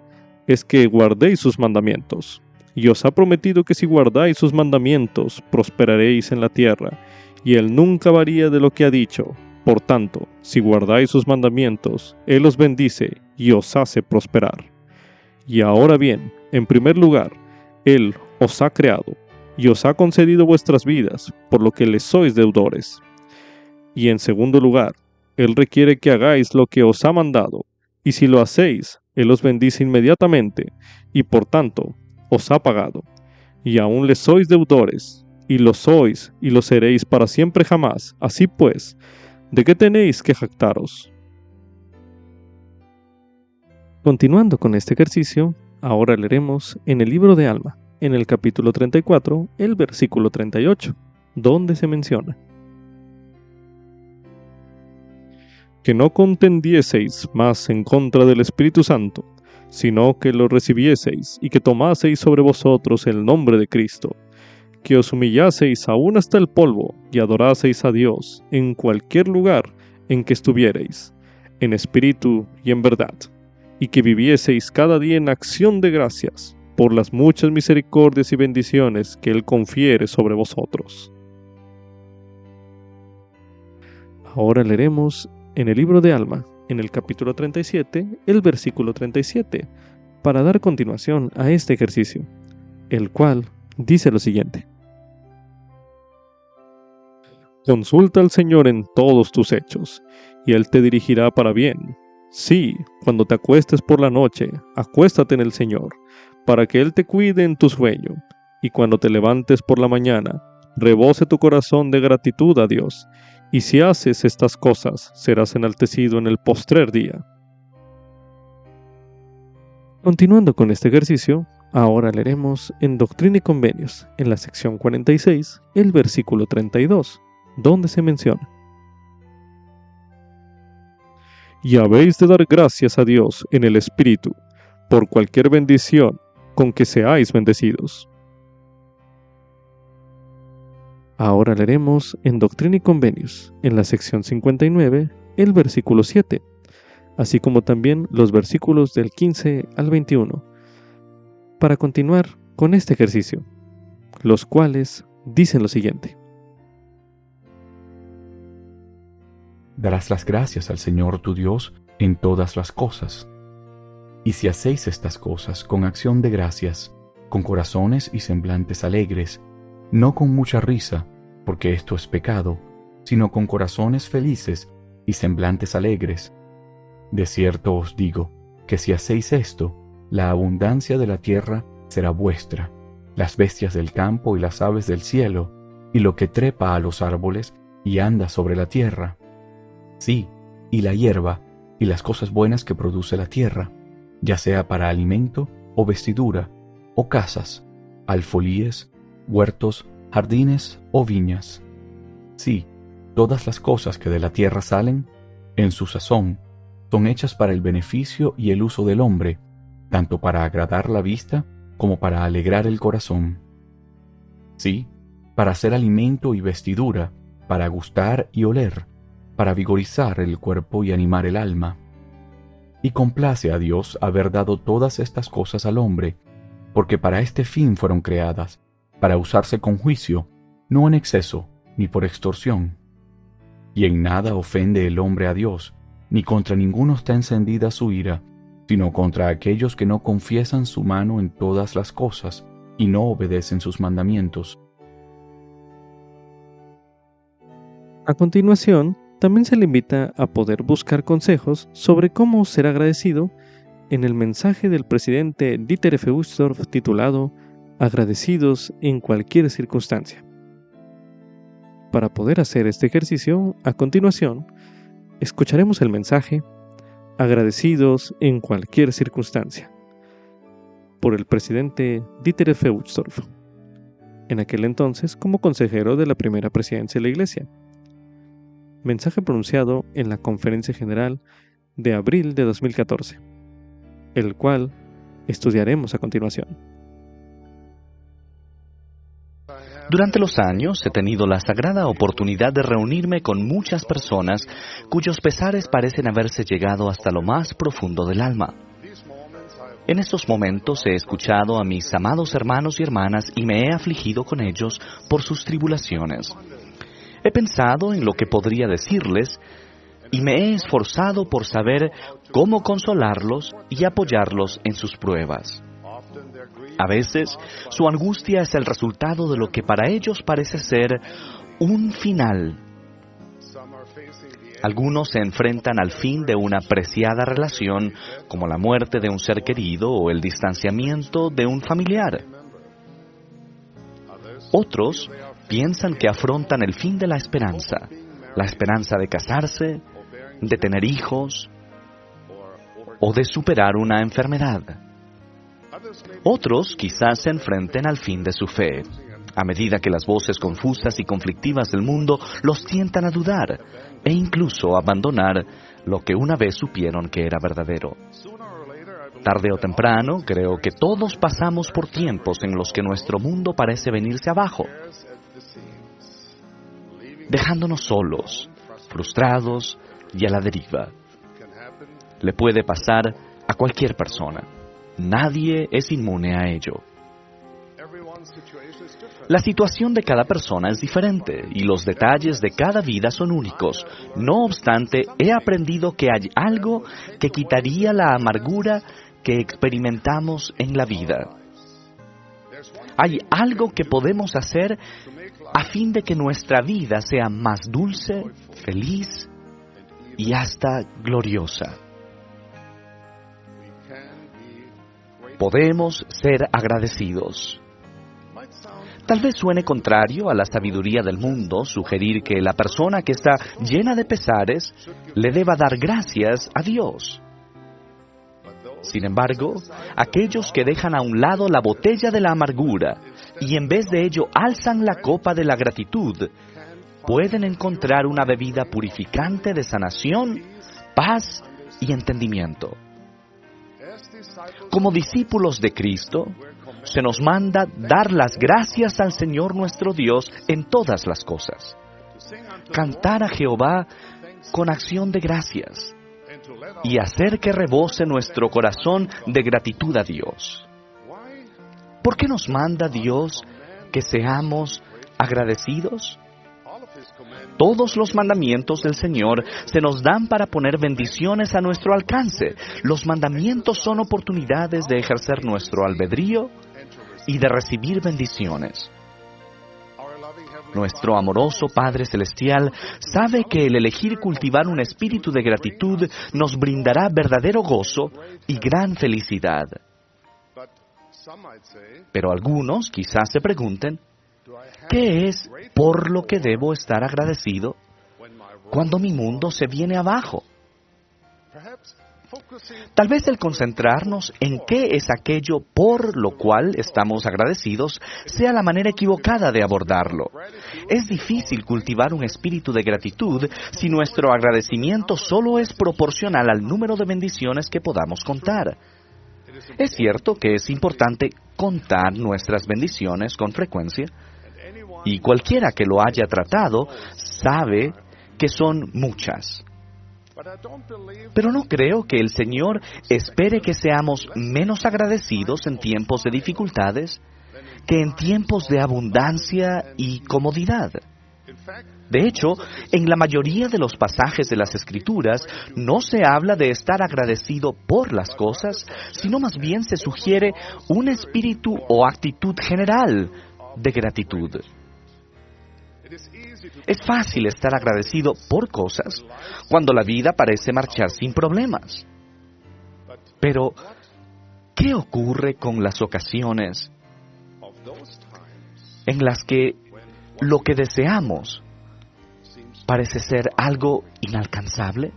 es que guardéis sus mandamientos. Y os ha prometido que si guardáis sus mandamientos, prosperaréis en la tierra, y Él nunca varía de lo que ha dicho. Por tanto, si guardáis sus mandamientos, Él os bendice y os hace prosperar. Y ahora bien, en primer lugar, Él os ha creado, y os ha concedido vuestras vidas, por lo que le sois deudores. Y en segundo lugar, Él requiere que hagáis lo que os ha mandado, y si lo hacéis, Él os bendice inmediatamente, y por tanto, os ha pagado. Y aún le sois deudores, y lo sois, y lo seréis para siempre jamás. Así pues, ¿de qué tenéis que jactaros? Continuando con este ejercicio, ahora leeremos en el libro de Alma, en el capítulo 34, el versículo 38, donde se menciona: Que no contendieseis más en contra del Espíritu Santo, sino que lo recibieseis y que tomaseis sobre vosotros el nombre de Cristo, que os humillaseis aún hasta el polvo y adoraseis a Dios en cualquier lugar en que estuviereis, en espíritu y en verdad, y que vivieseis cada día en acción de gracias por las muchas misericordias y bendiciones que Él confiere sobre vosotros. Ahora leeremos en el libro de Alma, en el capítulo 37, el versículo 37, para dar continuación a este ejercicio, el cual dice lo siguiente: Consulta al Señor en todos tus hechos, y Él te dirigirá para bien. Sí, cuando te acuestes por la noche, acuéstate en el Señor, para que Él te cuide en tu sueño, y cuando te levantes por la mañana, rebose tu corazón de gratitud a Dios, y si haces estas cosas, serás enaltecido en el postrer día. Continuando con este ejercicio, ahora leeremos en Doctrina y Convenios, en la sección 46, el versículo 32, donde se menciona: Y habéis de dar gracias a Dios en el Espíritu, por cualquier bendición, con que seáis bendecidos. Ahora leeremos en Doctrina y Convenios, en la sección 59, el versículo 7, así como también los versículos del 15 al 21, para continuar con este ejercicio, los cuales dicen lo siguiente. Darás las gracias al Señor tu Dios en todas las cosas. Y si hacéis estas cosas con acción de gracias, con corazones y semblantes alegres, no con mucha risa, porque esto es pecado, sino con corazones felices y semblantes alegres. De cierto os digo, que si hacéis esto, la abundancia de la tierra será vuestra, las bestias del campo y las aves del cielo, y lo que trepa a los árboles y anda sobre la tierra. Sí, y la hierba, y las cosas buenas que produce la tierra, ya sea para alimento, o vestidura, o casas, alfolíes, huertos, jardines o viñas. Sí, todas las cosas que de la tierra salen, en su sazón, son hechas para el beneficio y el uso del hombre, tanto para agradar la vista como para alegrar el corazón. Sí, para hacer alimento y vestidura, para gustar y oler, para vigorizar el cuerpo y animar el alma. Y complace a Dios haber dado todas estas cosas al hombre, porque para este fin fueron creadas, para usarse con juicio, no en exceso, ni por extorsión. Y en nada ofende el hombre a Dios, ni contra ninguno está encendida su ira, sino contra aquellos que no confiesan su mano en todas las cosas, y no obedecen sus mandamientos. A continuación, también se le invita a poder buscar consejos sobre cómo ser agradecido en el mensaje del presidente Dieter F. Uchtdorf titulado Agradecidos en cualquier circunstancia. Para poder hacer este ejercicio, a continuación, escucharemos el mensaje Agradecidos en cualquier circunstancia, por el presidente Dieter F. Uchtdorf, en aquel entonces como consejero de la primera presidencia de la Iglesia. Mensaje pronunciado en la Conferencia General de abril de 2014, el cual estudiaremos a continuación. Durante los años he tenido la sagrada oportunidad de reunirme con muchas personas cuyos pesares parecen haberse llegado hasta lo más profundo del alma. En estos momentos he escuchado a mis amados hermanos y hermanas y me he afligido con ellos por sus tribulaciones. He pensado en lo que podría decirles y me he esforzado por saber cómo consolarlos y apoyarlos en sus pruebas. A veces, su angustia es el resultado de lo que para ellos parece ser un final. Algunos se enfrentan al fin de una preciada relación, como la muerte de un ser querido o el distanciamiento de un familiar. Otros piensan que afrontan el fin de la esperanza de casarse, de tener hijos o de superar una enfermedad. Otros quizás se enfrenten al fin de su fe, a medida que las voces confusas y conflictivas del mundo los tientan a dudar e incluso a abandonar lo que una vez supieron que era verdadero. Tarde o temprano, creo que todos pasamos por tiempos en los que nuestro mundo parece venirse abajo, dejándonos solos, frustrados y a la deriva. Le puede pasar a cualquier persona. Nadie es inmune a ello. La situación de cada persona es diferente y los detalles de cada vida son únicos. No obstante, he aprendido que hay algo que quitaría la amargura que experimentamos en la vida. Hay algo que podemos hacer a fin de que nuestra vida sea más dulce, feliz y hasta gloriosa. Podemos ser agradecidos. Tal vez suene contrario a la sabiduría del mundo sugerir que la persona que está llena de pesares le deba dar gracias a Dios. Sin embargo, aquellos que dejan a un lado la botella de la amargura y en vez de ello alzan la copa de la gratitud, pueden encontrar una bebida purificante de sanación, paz y entendimiento. Como discípulos de Cristo, se nos manda dar las gracias al Señor nuestro Dios en todas las cosas. Cantar a Jehová con acción de gracias y hacer que rebose nuestro corazón de gratitud a Dios. ¿Por qué nos manda Dios que seamos agradecidos? Todos los mandamientos del Señor se nos dan para poner bendiciones a nuestro alcance. Los mandamientos son oportunidades de ejercer nuestro albedrío y de recibir bendiciones. Nuestro amoroso Padre Celestial sabe que el elegir cultivar un espíritu de gratitud nos brindará verdadero gozo y gran felicidad. Pero algunos quizás se pregunten, ¿qué es por lo que debo estar agradecido cuando mi mundo se viene abajo? Tal vez el concentrarnos en qué es aquello por lo cual estamos agradecidos sea la manera equivocada de abordarlo. Es difícil cultivar un espíritu de gratitud si nuestro agradecimiento solo es proporcional al número de bendiciones que podamos contar. Es cierto que es importante contar nuestras bendiciones con frecuencia, y cualquiera que lo haya tratado sabe que son muchas. Pero no creo que el Señor espere que seamos menos agradecidos en tiempos de dificultades que en tiempos de abundancia y comodidad. De hecho, en la mayoría de los pasajes de las Escrituras no se habla de estar agradecido por las cosas, sino más bien se sugiere un espíritu o actitud general de gratitud. Es fácil estar agradecido por cosas cuando la vida parece marchar sin problemas. Pero, ¿qué ocurre con las ocasiones en las que lo que deseamos parece ser algo inalcanzable?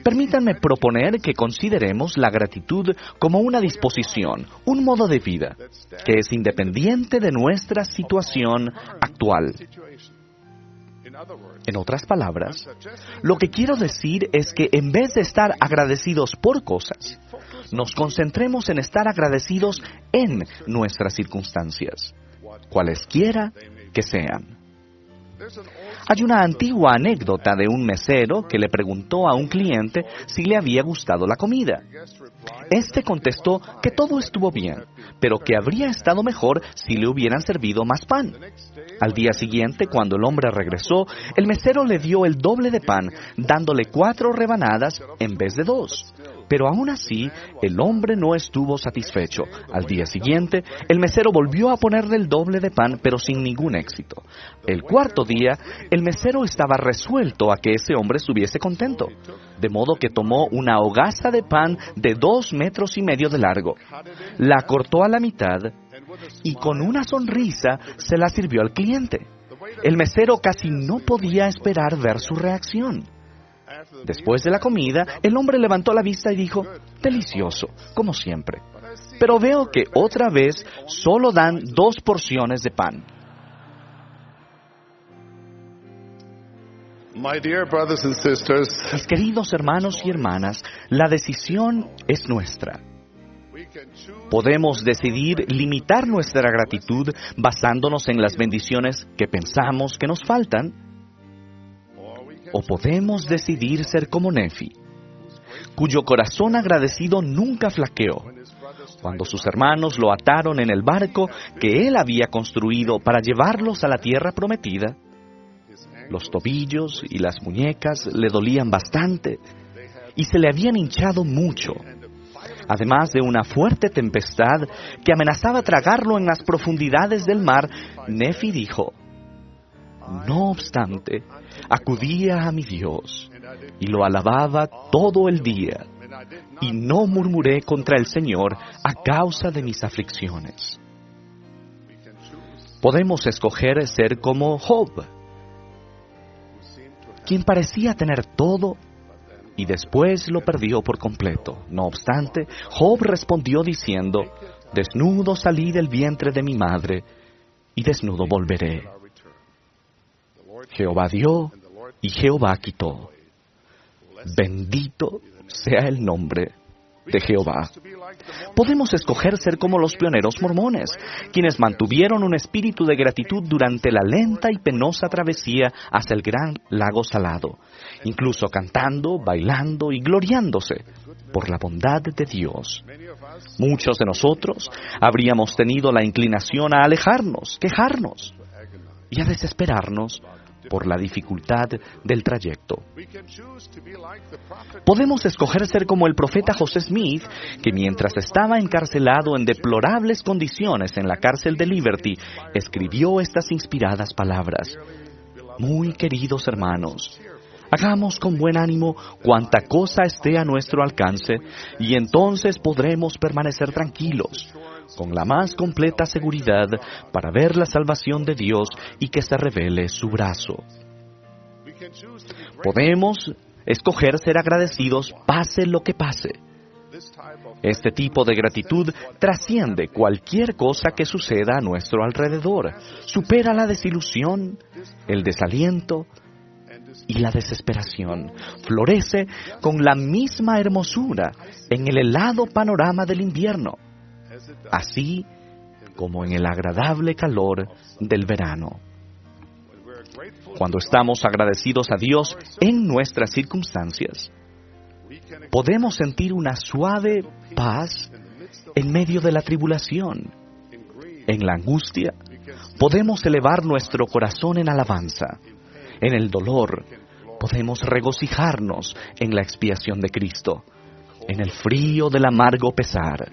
Permítanme proponer que consideremos la gratitud como una disposición, un modo de vida, que es independiente de nuestra situación actual. En otras palabras, lo que quiero decir es que en vez de estar agradecidos por cosas, nos concentremos en estar agradecidos en nuestras circunstancias, cualesquiera que sean. Hay una antigua anécdota de un mesero que le preguntó a un cliente si le había gustado la comida. Este contestó que todo estuvo bien, pero que habría estado mejor si le hubieran servido más pan. Al día siguiente, cuando el hombre regresó, el mesero le dio el doble de pan, dándole 4 rebanadas en vez de 2. Pero aún así, el hombre no estuvo satisfecho. Al día siguiente, el mesero volvió a ponerle el doble de pan, pero sin ningún éxito. El cuarto día, el mesero estaba resuelto a que ese hombre estuviese contento, de modo que tomó una hogaza de pan de 2,5 metros de largo, la cortó a la mitad y con una sonrisa se la sirvió al cliente. El mesero casi no podía esperar ver su reacción. Después de la comida, el hombre levantó la vista y dijo, «Delicioso, como siempre. Pero veo que otra vez solo dan 2 porciones de pan». Mis queridos hermanos y hermanas, la decisión es nuestra. Podemos decidir limitar nuestra gratitud basándonos en las bendiciones que pensamos que nos faltan, o podemos decidir ser como Nefi, cuyo corazón agradecido nunca flaqueó, cuando sus hermanos lo ataron en el barco que él había construido para llevarlos a la tierra prometida. Los tobillos y las muñecas le dolían bastante y se le habían hinchado mucho, además de una fuerte tempestad que amenazaba tragarlo en las profundidades del mar. Nefi dijo, «No obstante, acudía a mi Dios y lo alababa todo el día, y no murmuré contra el Señor a causa de mis aflicciones». Podemos escoger ser como Job, quien parecía tener todo y después lo perdió por completo. No obstante, Job respondió diciendo, «Desnudo salí del vientre de mi madre, y desnudo volveré. Jehová dio, y Jehová quitó. Bendito sea el nombre de Jehová». Podemos escoger ser como los pioneros mormones, quienes mantuvieron un espíritu de gratitud durante la lenta y penosa travesía hacia el gran lago salado, incluso cantando, bailando y gloriándose por la bondad de Dios. Muchos de nosotros habríamos tenido la inclinación a alejarnos, quejarnos y a desesperarnos por la dificultad del trayecto. Podemos escoger ser como el profeta José Smith, que mientras estaba encarcelado en deplorables condiciones en la cárcel de Liberty, escribió estas inspiradas palabras: Muy queridos hermanos, hagamos con buen ánimo cuanta cosa esté a nuestro alcance, y entonces podremos permanecer tranquilos, con la más completa seguridad para ver la salvación de Dios y que se revele su brazo. Podemos escoger ser agradecidos pase lo que pase. Este tipo de gratitud trasciende cualquier cosa que suceda a nuestro alrededor, supera la desilusión, el desaliento y la desesperación. Florece con la misma hermosura en el helado panorama del invierno, así como en el agradable calor del verano. Cuando estamos agradecidos a Dios en nuestras circunstancias, podemos sentir una suave paz en medio de la tribulación. En la angustia, podemos elevar nuestro corazón en alabanza. En el dolor, podemos regocijarnos en la expiación de Cristo. En el frío del amargo pesar,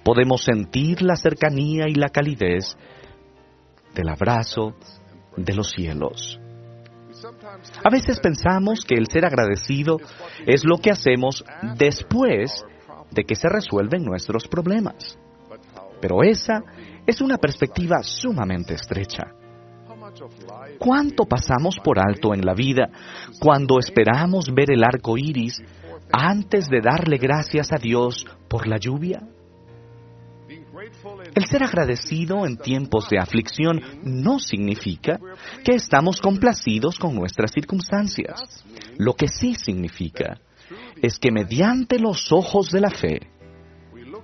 podemos sentir la cercanía y la calidez del abrazo de los cielos. A veces pensamos que el ser agradecido es lo que hacemos después de que se resuelven nuestros problemas. Pero esa es una perspectiva sumamente estrecha. ¿Cuánto pasamos por alto en la vida cuando esperamos ver el arco iris antes de darle gracias a Dios por la lluvia? El ser agradecido en tiempos de aflicción no significa que estamos complacidos con nuestras circunstancias. Lo que sí significa es que mediante los ojos de la fe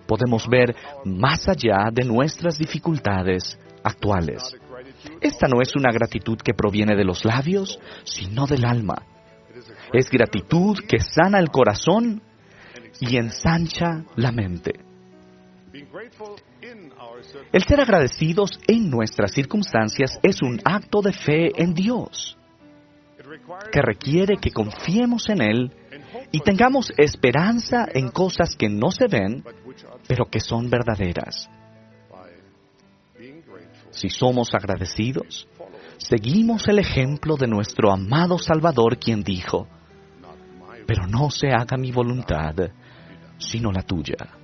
podemos ver más allá de nuestras dificultades actuales. Esta no es una gratitud que proviene de los labios, sino del alma. Es gratitud que sana el corazón y ensancha la mente. El ser agradecidos en nuestras circunstancias es un acto de fe en Dios, que requiere que confiemos en Él y tengamos esperanza en cosas que no se ven, pero que son verdaderas. Si somos agradecidos, seguimos el ejemplo de nuestro amado Salvador, quien dijo: pero no se haga mi voluntad, sino la tuya.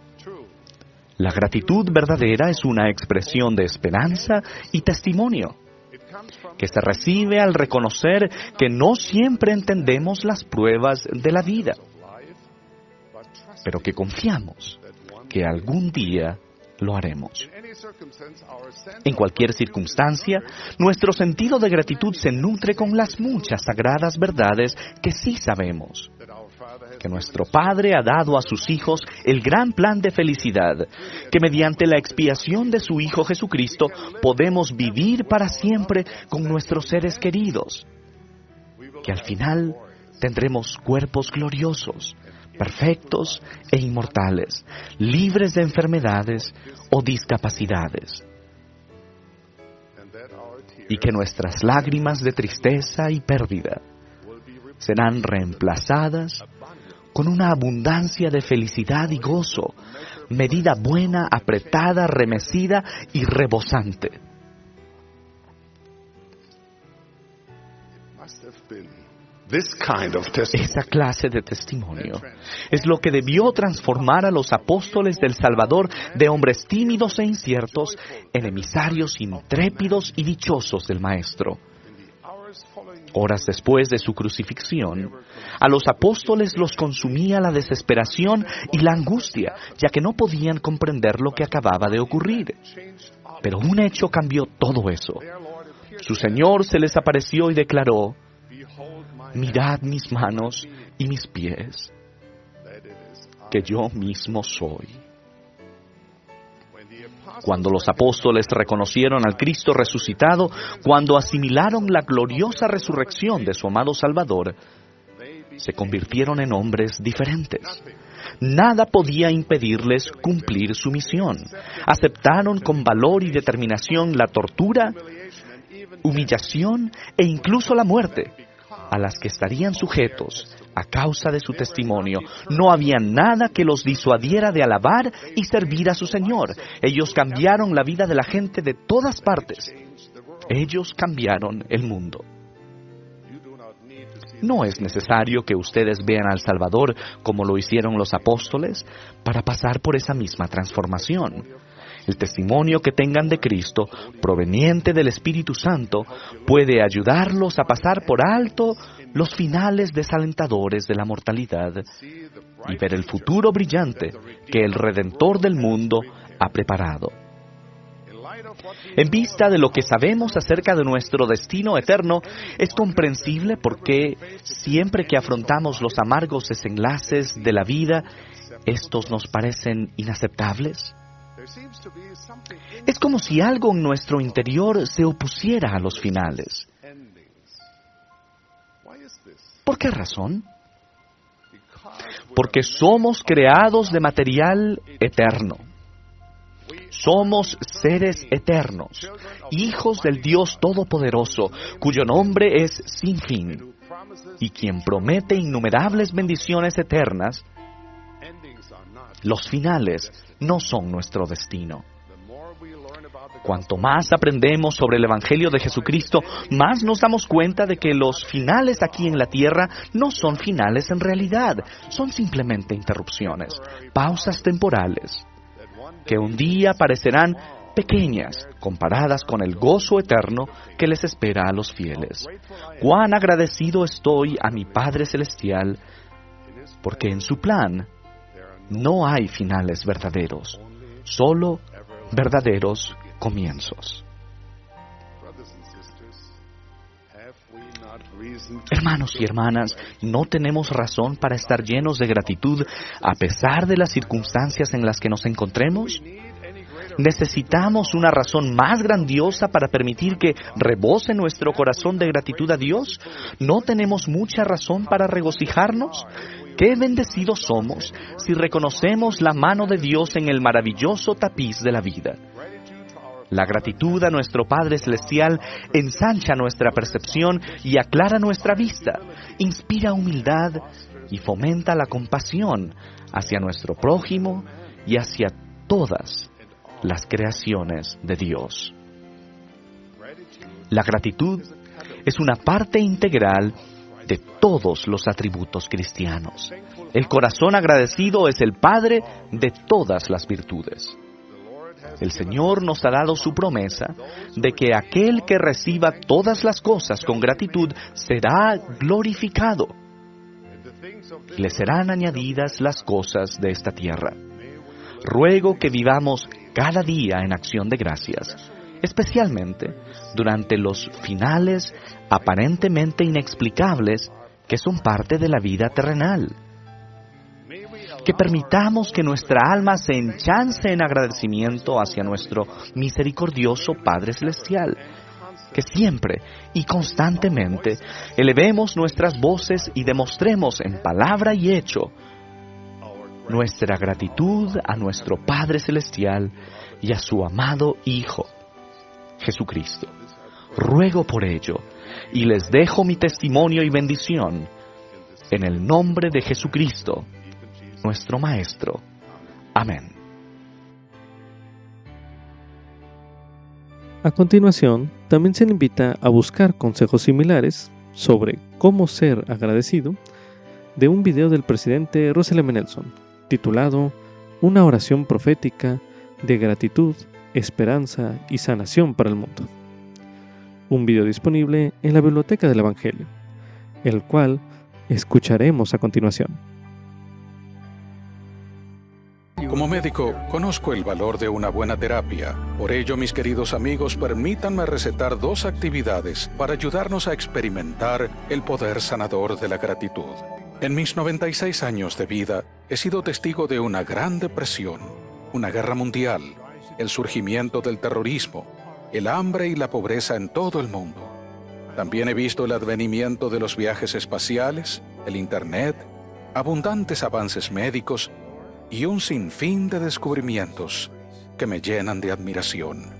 La gratitud verdadera es una expresión de esperanza y testimonio, que se recibe al reconocer que no siempre entendemos las pruebas de la vida, pero que confiamos que algún día lo haremos. En cualquier circunstancia, nuestro sentido de gratitud se nutre con las muchas sagradas verdades que sí sabemos. Que nuestro Padre ha dado a sus hijos el gran plan de felicidad, que mediante la expiación de su Hijo Jesucristo podemos vivir para siempre con nuestros seres queridos, que al final tendremos cuerpos gloriosos, perfectos e inmortales, libres de enfermedades o discapacidades, y que nuestras lágrimas de tristeza y pérdida serán reemplazadas con una abundancia de felicidad y gozo, medida buena, apretada, remecida y rebosante. Esa clase de testimonio es lo que debió transformar a los apóstoles del Salvador de hombres tímidos e inciertos en emisarios intrépidos y dichosos del Maestro. Horas después de su crucifixión, a los apóstoles los consumía la desesperación y la angustia, ya que no podían comprender lo que acababa de ocurrir. Pero un hecho cambió todo eso. Su Señor se les apareció y declaró: mirad mis manos y mis pies, que yo mismo soy. Cuando los apóstoles reconocieron al Cristo resucitado, cuando asimilaron la gloriosa resurrección de su amado Salvador, se convirtieron en hombres diferentes. Nada podía impedirles cumplir su misión. Aceptaron con valor y determinación la tortura, humillación e incluso la muerte, a las que estarían sujetos a causa de su testimonio. No había nada que los disuadiera de alabar y servir a su Señor. Ellos cambiaron la vida de la gente de todas partes. Ellos cambiaron el mundo. No es necesario que ustedes vean al Salvador como lo hicieron los apóstoles para pasar por esa misma transformación. El testimonio que tengan de Cristo, proveniente del Espíritu Santo, puede ayudarlos a pasar por alto los finales desalentadores de la mortalidad y ver el futuro brillante que el Redentor del mundo ha preparado. En vista de lo que sabemos acerca de nuestro destino eterno, es comprensible por qué siempre que afrontamos los amargos desenlaces de la vida, estos nos parecen inaceptables. Es como si algo en nuestro interior se opusiera a los finales. ¿Por qué razón? Porque somos creados de material eterno. Somos seres eternos, hijos del Dios Todopoderoso, cuyo nombre es sin fin, y quien promete innumerables bendiciones eternas. Los finales no son nuestro destino. Cuanto más aprendemos sobre el Evangelio de Jesucristo, más nos damos cuenta de que los finales aquí en la tierra no son finales en realidad, son simplemente interrupciones, pausas temporales, que un día parecerán pequeñas comparadas con el gozo eterno que les espera a los fieles. Cuán agradecido estoy a mi Padre Celestial, porque en su plan no hay finales verdaderos, solo verdaderos comienzos. Hermanos y hermanas, ¿no tenemos razón para estar llenos de gratitud a pesar de las circunstancias en las que nos encontremos? ¿Necesitamos una razón más grandiosa para permitir que rebose nuestro corazón de gratitud a Dios? ¿No tenemos mucha razón para regocijarnos? ¡Qué bendecidos somos si reconocemos la mano de Dios en el maravilloso tapiz de la vida! La gratitud a nuestro Padre Celestial ensancha nuestra percepción y aclara nuestra vista, inspira humildad y fomenta la compasión hacia nuestro prójimo y hacia todas las creaciones de Dios. La gratitud es una parte integral de todos los atributos cristianos. El corazón agradecido es el padre de todas las virtudes. El Señor nos ha dado su promesa de que aquel que reciba todas las cosas con gratitud será glorificado y le serán añadidas las cosas de esta tierra. Ruego que vivamos cada día en acción de gracias, especialmente durante los finales aparentemente inexplicables que son parte de la vida terrenal. Que permitamos que nuestra alma se enchance en agradecimiento hacia nuestro misericordioso Padre Celestial. Que siempre y constantemente elevemos nuestras voces y demostremos en palabra y hecho nuestra gratitud a nuestro Padre Celestial y a su amado Hijo, Jesucristo. Ruego por ello y les dejo mi testimonio y bendición en el nombre de Jesucristo, nuestro Maestro. Amén. A continuación, también se le invita a buscar consejos similares sobre cómo ser agradecido de un video del presidente Russell M. Nelson, titulado Una oración profética de gratitud, esperanza y sanación para el mundo. Un video disponible en la Biblioteca del Evangelio, el cual escucharemos a continuación. Como médico, conozco el valor de una buena terapia. Por ello, mis queridos amigos, permítanme recetar 2 actividades para ayudarnos a experimentar el poder sanador de la gratitud. En mis 96 años de vida, he sido testigo de una gran depresión, una guerra mundial, el surgimiento del terrorismo, el hambre y la pobreza en todo el mundo. También he visto el advenimiento de los viajes espaciales, el Internet, abundantes avances médicos y un sinfín de descubrimientos que me llenan de admiración.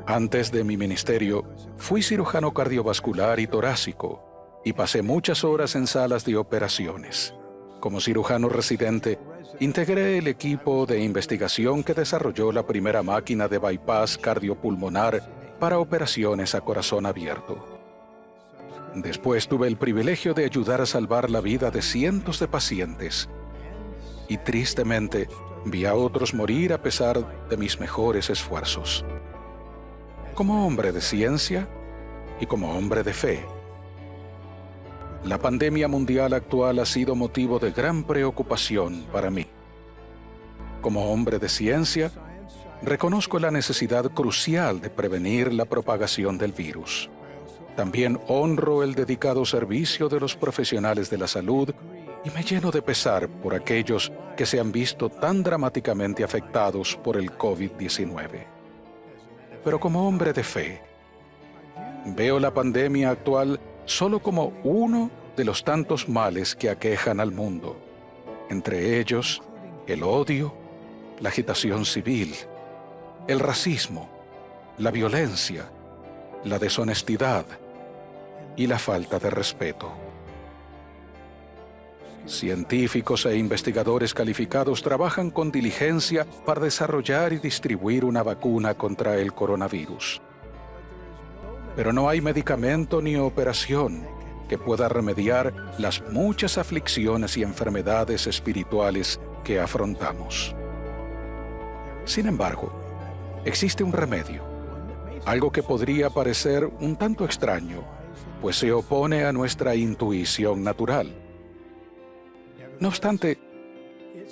Antes de mi ministerio, fui cirujano cardiovascular y torácico y pasé muchas horas en salas de operaciones. Como cirujano residente, integré el equipo de investigación que desarrolló la primera máquina de bypass cardiopulmonar para operaciones a corazón abierto. Después tuve el privilegio de ayudar a salvar la vida de cientos de pacientes y tristemente vi a otros morir a pesar de mis mejores esfuerzos. Como hombre de ciencia y como hombre de fe, la pandemia mundial actual ha sido motivo de gran preocupación para mí. Como hombre de ciencia, reconozco la necesidad crucial de prevenir la propagación del virus. También honro el dedicado servicio de los profesionales de la salud y me lleno de pesar por aquellos que se han visto tan dramáticamente afectados por el COVID-19. Pero como hombre de fe, veo la pandemia actual solo como uno de los tantos males que aquejan al mundo, entre ellos el odio, la agitación civil, el racismo, la violencia, la deshonestidad y la falta de respeto. Científicos e investigadores calificados trabajan con diligencia para desarrollar y distribuir una vacuna contra el coronavirus. Pero no hay medicamento ni operación que pueda remediar las muchas aflicciones y enfermedades espirituales que afrontamos. Sin embargo, existe un remedio, algo que podría parecer un tanto extraño, pues se opone a nuestra intuición natural. No obstante,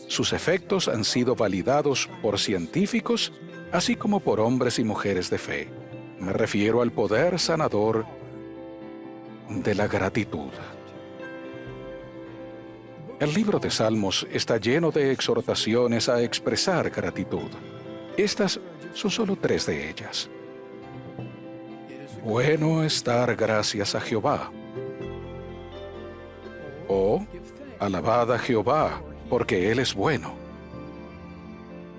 sus efectos han sido validados por científicos, así como por hombres y mujeres de fe. Me refiero al poder sanador de la gratitud. El libro de Salmos está lleno de exhortaciones a expresar gratitud. Estas son solo 3 de ellas. Bueno es dar gracias a Jehová. O alabad a Jehová, porque Él es bueno.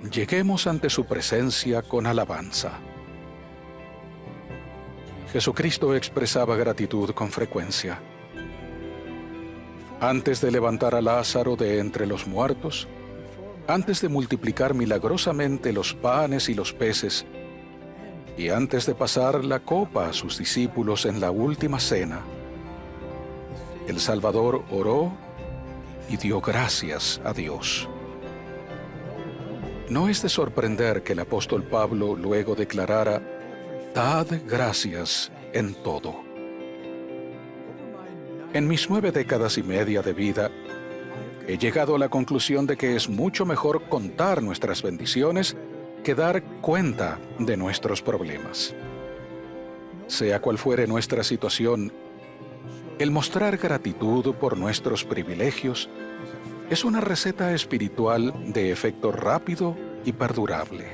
Lleguemos ante su presencia con alabanza. Jesucristo expresaba gratitud con frecuencia. Antes de levantar a Lázaro de entre los muertos, antes de multiplicar milagrosamente los panes y los peces, y antes de pasar la copa a sus discípulos en la última cena, el Salvador oró y dio gracias a Dios. No es de sorprender que el apóstol Pablo luego declarara: «Dad gracias en todo». En mis 9 décadas y media de vida, he llegado a la conclusión de que es mucho mejor contar nuestras bendiciones que dar cuenta de nuestros problemas. Sea cual fuere nuestra situación, el mostrar gratitud por nuestros privilegios es una receta espiritual de efecto rápido y perdurable.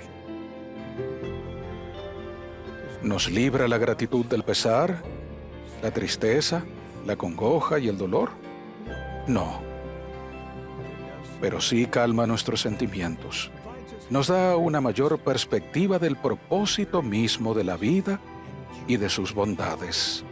¿Nos libra la gratitud del pesar, la tristeza, la congoja y el dolor? No. Pero sí calma nuestros sentimientos. Nos da una mayor perspectiva del propósito mismo de la vida y de sus bondades.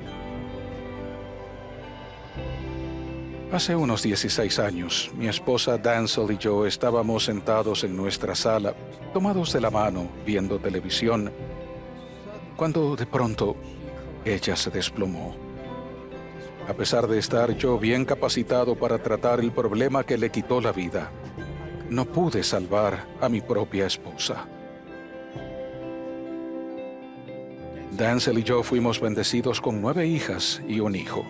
Hace unos 16 años, mi esposa Dancel y yo estábamos sentados en nuestra sala, tomados de la mano, viendo televisión, cuando de pronto ella se desplomó. A pesar de estar yo bien capacitado para tratar el problema que le quitó la vida, no pude salvar a mi propia esposa. Dancel y yo fuimos bendecidos con 9 hijas y un hijo.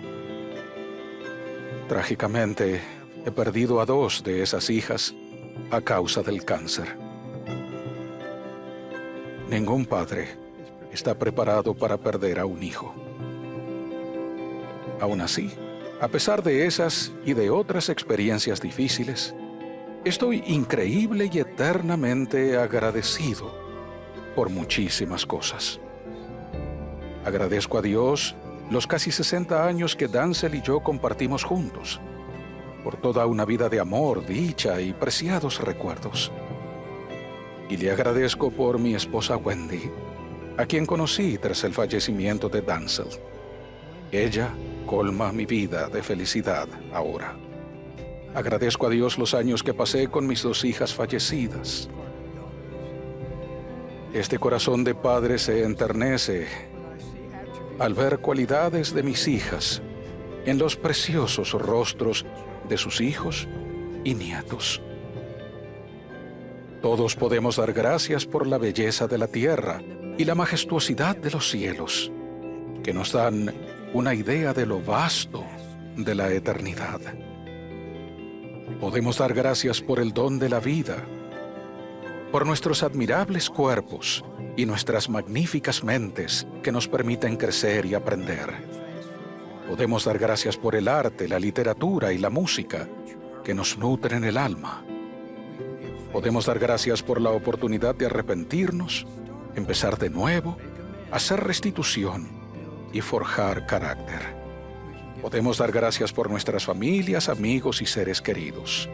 Trágicamente, he perdido a 2 de esas hijas a causa del cáncer. Ningún padre está preparado para perder a un hijo. Aún así, a pesar de esas y de otras experiencias difíciles, estoy increíble y eternamente agradecido por muchísimas cosas. Agradezco a Dios los casi 60 años que Dancel y yo compartimos juntos, por toda una vida de amor, dicha y preciados recuerdos. Y le agradezco por mi esposa Wendy, a quien conocí tras el fallecimiento de Dancel. Ella colma mi vida de felicidad ahora. Agradezco a Dios los años que pasé con mis 2 hijas fallecidas. Este corazón de padre se enternece al ver cualidades de mis hijas en los preciosos rostros de sus hijos y nietos. Todos podemos dar gracias por la belleza de la tierra y la majestuosidad de los cielos, que nos dan una idea de lo vasto de la eternidad. Podemos dar gracias por el don de la vida, por nuestros admirables cuerpos y nuestras magníficas mentes que nos permiten crecer y aprender. Podemos dar gracias por el arte, la literatura y la música que nos nutren el alma. Podemos dar gracias por la oportunidad de arrepentirnos, empezar de nuevo, hacer restitución y forjar carácter. Podemos dar gracias por nuestras familias, amigos y seres queridos.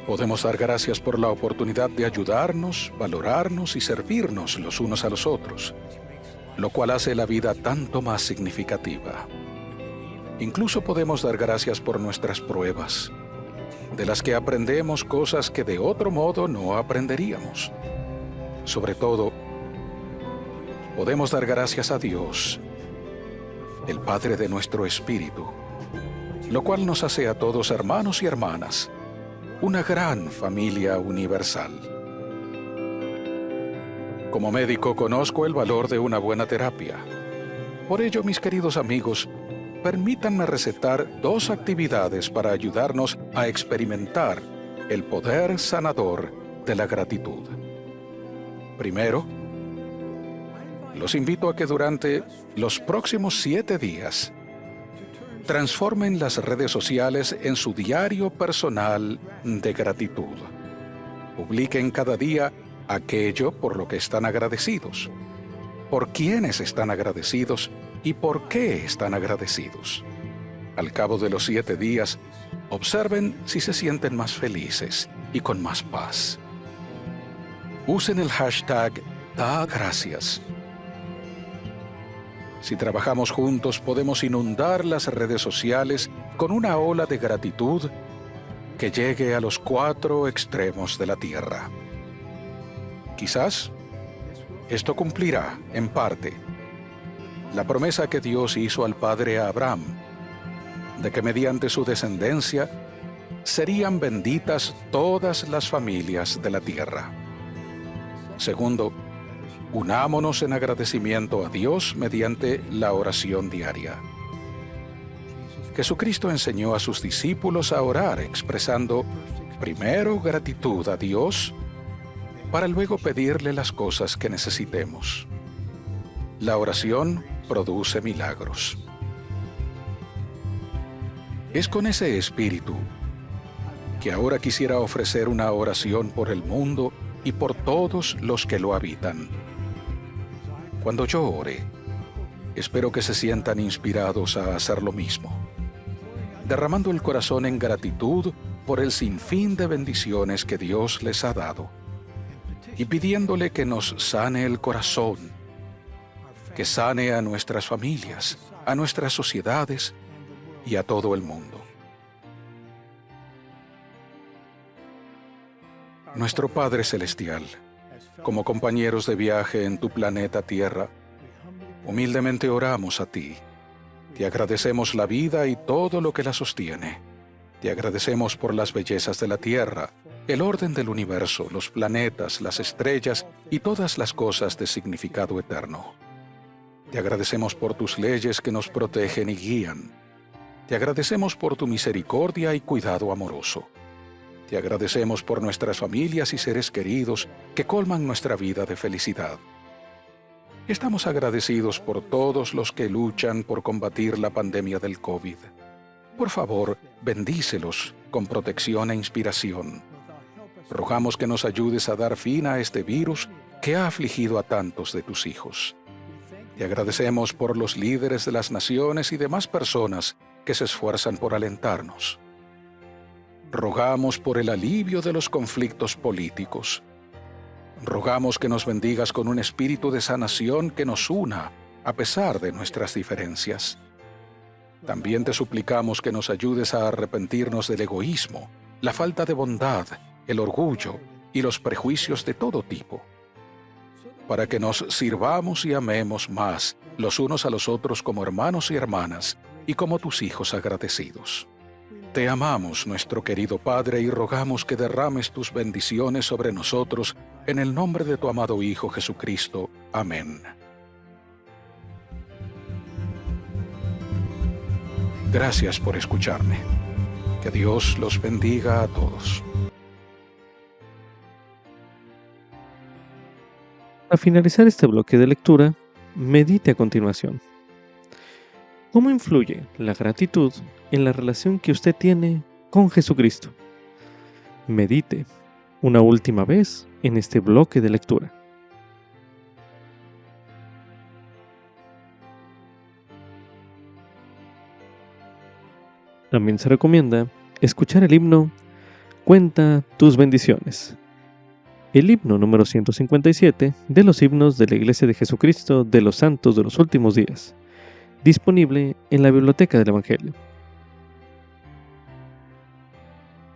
Podemos dar gracias por la oportunidad de ayudarnos, valorarnos y servirnos los unos a los otros, lo cual hace la vida tanto más significativa. Incluso podemos dar gracias por nuestras pruebas, de las que aprendemos cosas que de otro modo no aprenderíamos. Sobre todo, podemos dar gracias a Dios, el Padre de nuestro espíritu, lo cual nos hace a todos hermanos y hermanas, una gran familia universal. Como médico conozco el valor de una buena terapia. Por ello, mis queridos amigos, permítanme recetar 2 actividades para ayudarnos a experimentar el poder sanador de la gratitud. Primero, los invito a que durante los próximos 7 días transformen las redes sociales en su diario personal de gratitud. Publiquen cada día aquello por lo que están agradecidos, por quienes están agradecidos y por qué están agradecidos. Al cabo de los 7 días, observen si se sienten más felices y con más paz. Usen el hashtag #DaGracias. Si trabajamos juntos, podemos inundar las redes sociales con una ola de gratitud que llegue a los 4 extremos de la tierra. Quizás esto cumplirá, en parte, la promesa que Dios hizo al padre Abraham, de que mediante su descendencia serían benditas todas las familias de la tierra. Segundo, unámonos en agradecimiento a Dios mediante la oración diaria. Jesucristo enseñó a sus discípulos a orar expresando primero gratitud a Dios para luego pedirle las cosas que necesitemos. La oración produce milagros. Es con ese espíritu que ahora quisiera ofrecer una oración por el mundo y por todos los que lo habitan. Cuando yo ore, espero que se sientan inspirados a hacer lo mismo, derramando el corazón en gratitud por el sinfín de bendiciones que Dios les ha dado, y pidiéndole que nos sane el corazón, que sane a nuestras familias, a nuestras sociedades y a todo el mundo. Nuestro Padre Celestial, como compañeros de viaje en tu planeta Tierra, humildemente oramos a ti. Te agradecemos la vida y todo lo que la sostiene. Te agradecemos por las bellezas de la Tierra, el orden del universo, los planetas, las estrellas y todas las cosas de significado eterno. Te agradecemos por tus leyes que nos protegen y guían. Te agradecemos por tu misericordia y cuidado amoroso. Te agradecemos por nuestras familias y seres queridos que colman nuestra vida de felicidad. Estamos agradecidos por todos los que luchan por combatir la pandemia del COVID. Por favor, bendícelos con protección e inspiración. Rogamos que nos ayudes a dar fin a este virus que ha afligido a tantos de tus hijos. Te agradecemos por los líderes de las naciones y demás personas que se esfuerzan por alentarnos. Rogamos por el alivio de los conflictos políticos. Rogamos que nos bendigas con un espíritu de sanación que nos una a pesar de nuestras diferencias. También te suplicamos que nos ayudes a arrepentirnos del egoísmo, la falta de bondad, el orgullo y los prejuicios de todo tipo, para que nos sirvamos y amemos más los unos a los otros como hermanos y hermanas y como tus hijos agradecidos. Te amamos, nuestro querido Padre, y rogamos que derrames tus bendiciones sobre nosotros en el nombre de tu amado Hijo Jesucristo. Amén. Gracias por escucharme. Que Dios los bendiga a todos. Para finalizar este bloque de lectura, medite a continuación. ¿Cómo influye la gratitud en la relación que usted tiene con Jesucristo? Medite una última vez en este bloque de lectura. También se recomienda escuchar el himno Cuenta tus bendiciones. El himno número 157 de los himnos de la Iglesia de Jesucristo de los Santos de los Últimos Días, disponible en la Biblioteca del Evangelio.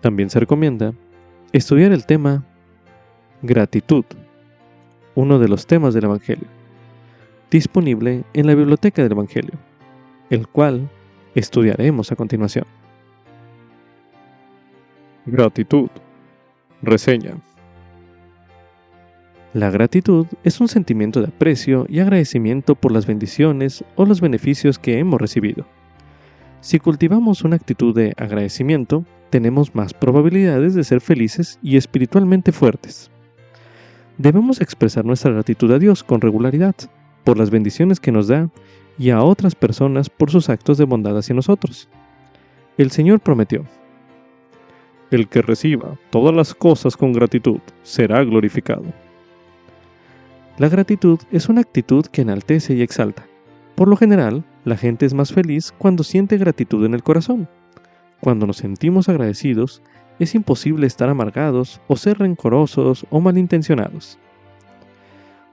También se recomienda estudiar el tema Gratitud, uno de los temas del Evangelio, disponible en la Biblioteca del Evangelio, el cual estudiaremos a continuación. Gratitud. Reseña. La gratitud es un sentimiento de aprecio y agradecimiento por las bendiciones o los beneficios que hemos recibido. Si cultivamos una actitud de agradecimiento, tenemos más probabilidades de ser felices y espiritualmente fuertes. Debemos expresar nuestra gratitud a Dios con regularidad por las bendiciones que nos da y a otras personas por sus actos de bondad hacia nosotros. El Señor prometió: el que reciba todas las cosas con gratitud será glorificado. La gratitud es una actitud que enaltece y exalta. Por lo general, la gente es más feliz cuando siente gratitud en el corazón. Cuando nos sentimos agradecidos, es imposible estar amargados o ser rencorosos o malintencionados.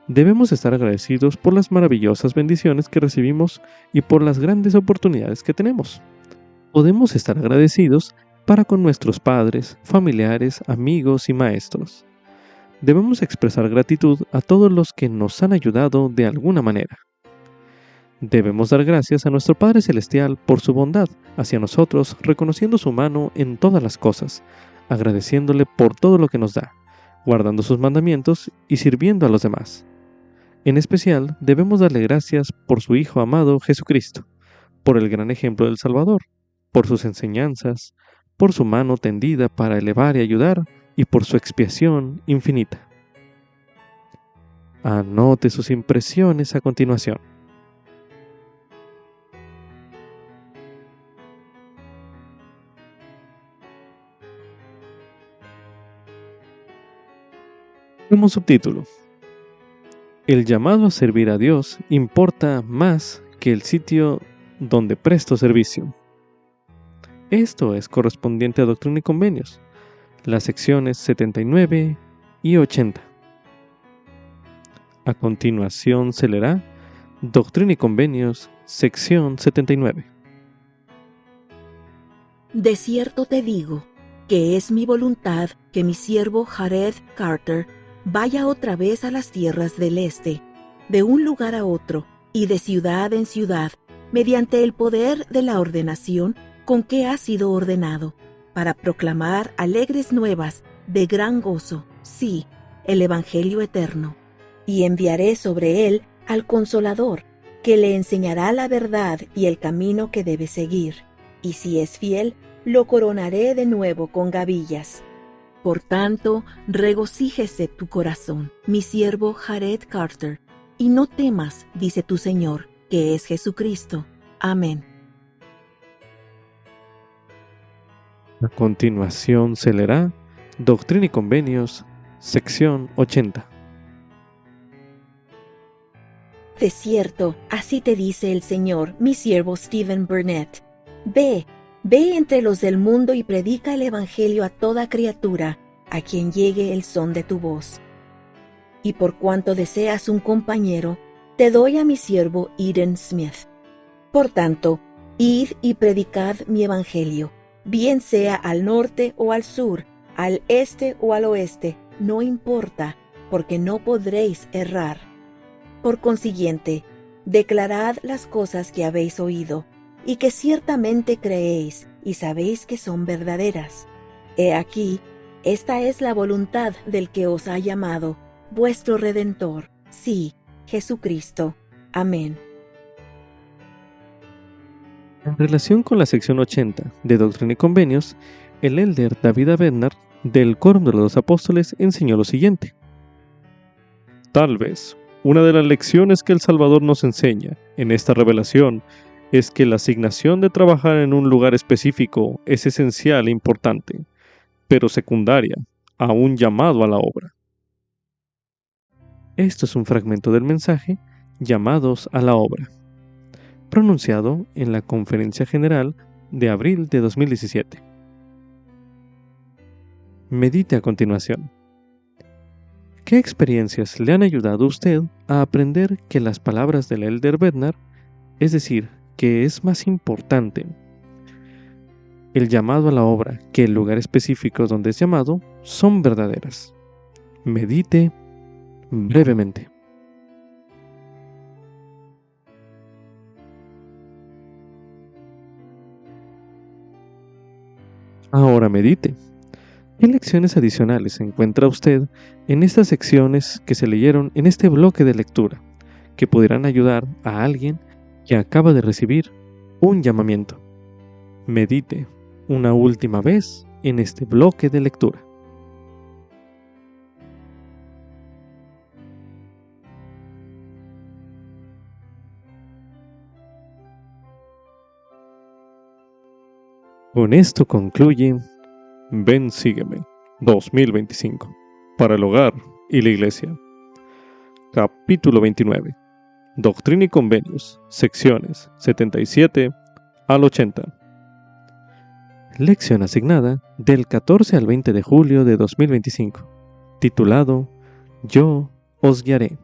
Debemos estar agradecidos por las maravillosas bendiciones que recibimos y por las grandes oportunidades que tenemos. Podemos estar agradecidos para con nuestros padres, familiares, amigos y maestros. Debemos expresar gratitud a todos los que nos han ayudado de alguna manera. Debemos dar gracias a nuestro Padre Celestial por su bondad hacia nosotros, reconociendo su mano en todas las cosas, agradeciéndole por todo lo que nos da, guardando sus mandamientos y sirviendo a los demás. En especial, debemos darle gracias por su Hijo amado Jesucristo, por el gran ejemplo del Salvador, por sus enseñanzas, por su mano tendida para elevar y ayudar, y por su expiación infinita. Anote sus impresiones a continuación. Como subtítulo: el llamado a servir a Dios importa más que el sitio donde presto servicio. Esto es correspondiente a Doctrina y Convenios, las secciones 79 y 80. A continuación se leerá Doctrina y Convenios, sección 79. De cierto te digo, que es mi voluntad que mi siervo Jared Carter vaya otra vez a las tierras del este, de un lugar a otro y de ciudad en ciudad, mediante el poder de la ordenación con que ha sido ordenado, para proclamar alegres nuevas de gran gozo, sí, el Evangelio eterno. Y enviaré sobre él al Consolador, que le enseñará la verdad y el camino que debe seguir, y si es fiel, lo coronaré de nuevo con gavillas. Por tanto, regocíjese tu corazón, mi siervo Jared Carter, y no temas, dice tu Señor, que es Jesucristo. Amén. A continuación se leerá Doctrina y Convenios, sección 80. De cierto, así te dice el Señor, mi siervo Stephen Burnett. Ve entre los del mundo y predica el Evangelio a toda criatura, a quien llegue el son de tu voz. Y por cuanto deseas un compañero, te doy a mi siervo Eden Smith. Por tanto, id y predicad mi Evangelio, bien sea al norte o al sur, al este o al oeste, no importa, porque no podréis errar. Por consiguiente, declarad las cosas que habéis oído, y que ciertamente creéis y sabéis que son verdaderas. He aquí, esta es la voluntad del que os ha llamado, vuestro Redentor, sí, Jesucristo. Amén. En relación con la sección 80 de Doctrina y Convenios, el elder David A. Bednar, del Quórum de los Dos Apóstoles, enseñó lo siguiente. Tal vez, una de las lecciones que el Salvador nos enseña en esta revelación es que la asignación de trabajar en un lugar específico es esencial e importante, pero secundaria a un llamado a la obra. Esto es un fragmento del mensaje Llamados a la Obra, pronunciado en la Conferencia General de abril de 2017. Medite a continuación. ¿Qué experiencias le han ayudado a usted a aprender que las palabras del elder Bednar, es decir, que es más importante el llamado a la obra que el lugar específico donde es llamado, son verdaderas? Medite brevemente. Ahora medite. ¿Qué lecciones adicionales encuentra usted en estas secciones que se leyeron en este bloque de lectura que pudieran ayudar a alguien que acaba de recibir un llamamiento? Medite una última vez en este bloque de lectura. Con esto concluye Ven Sígueme 2025 para el hogar y la iglesia. Capítulo 29. Doctrina y Convenios, secciones 77 al 80. Lección asignada del 14 al 20 de julio de 2025, titulado Yo os guiaré.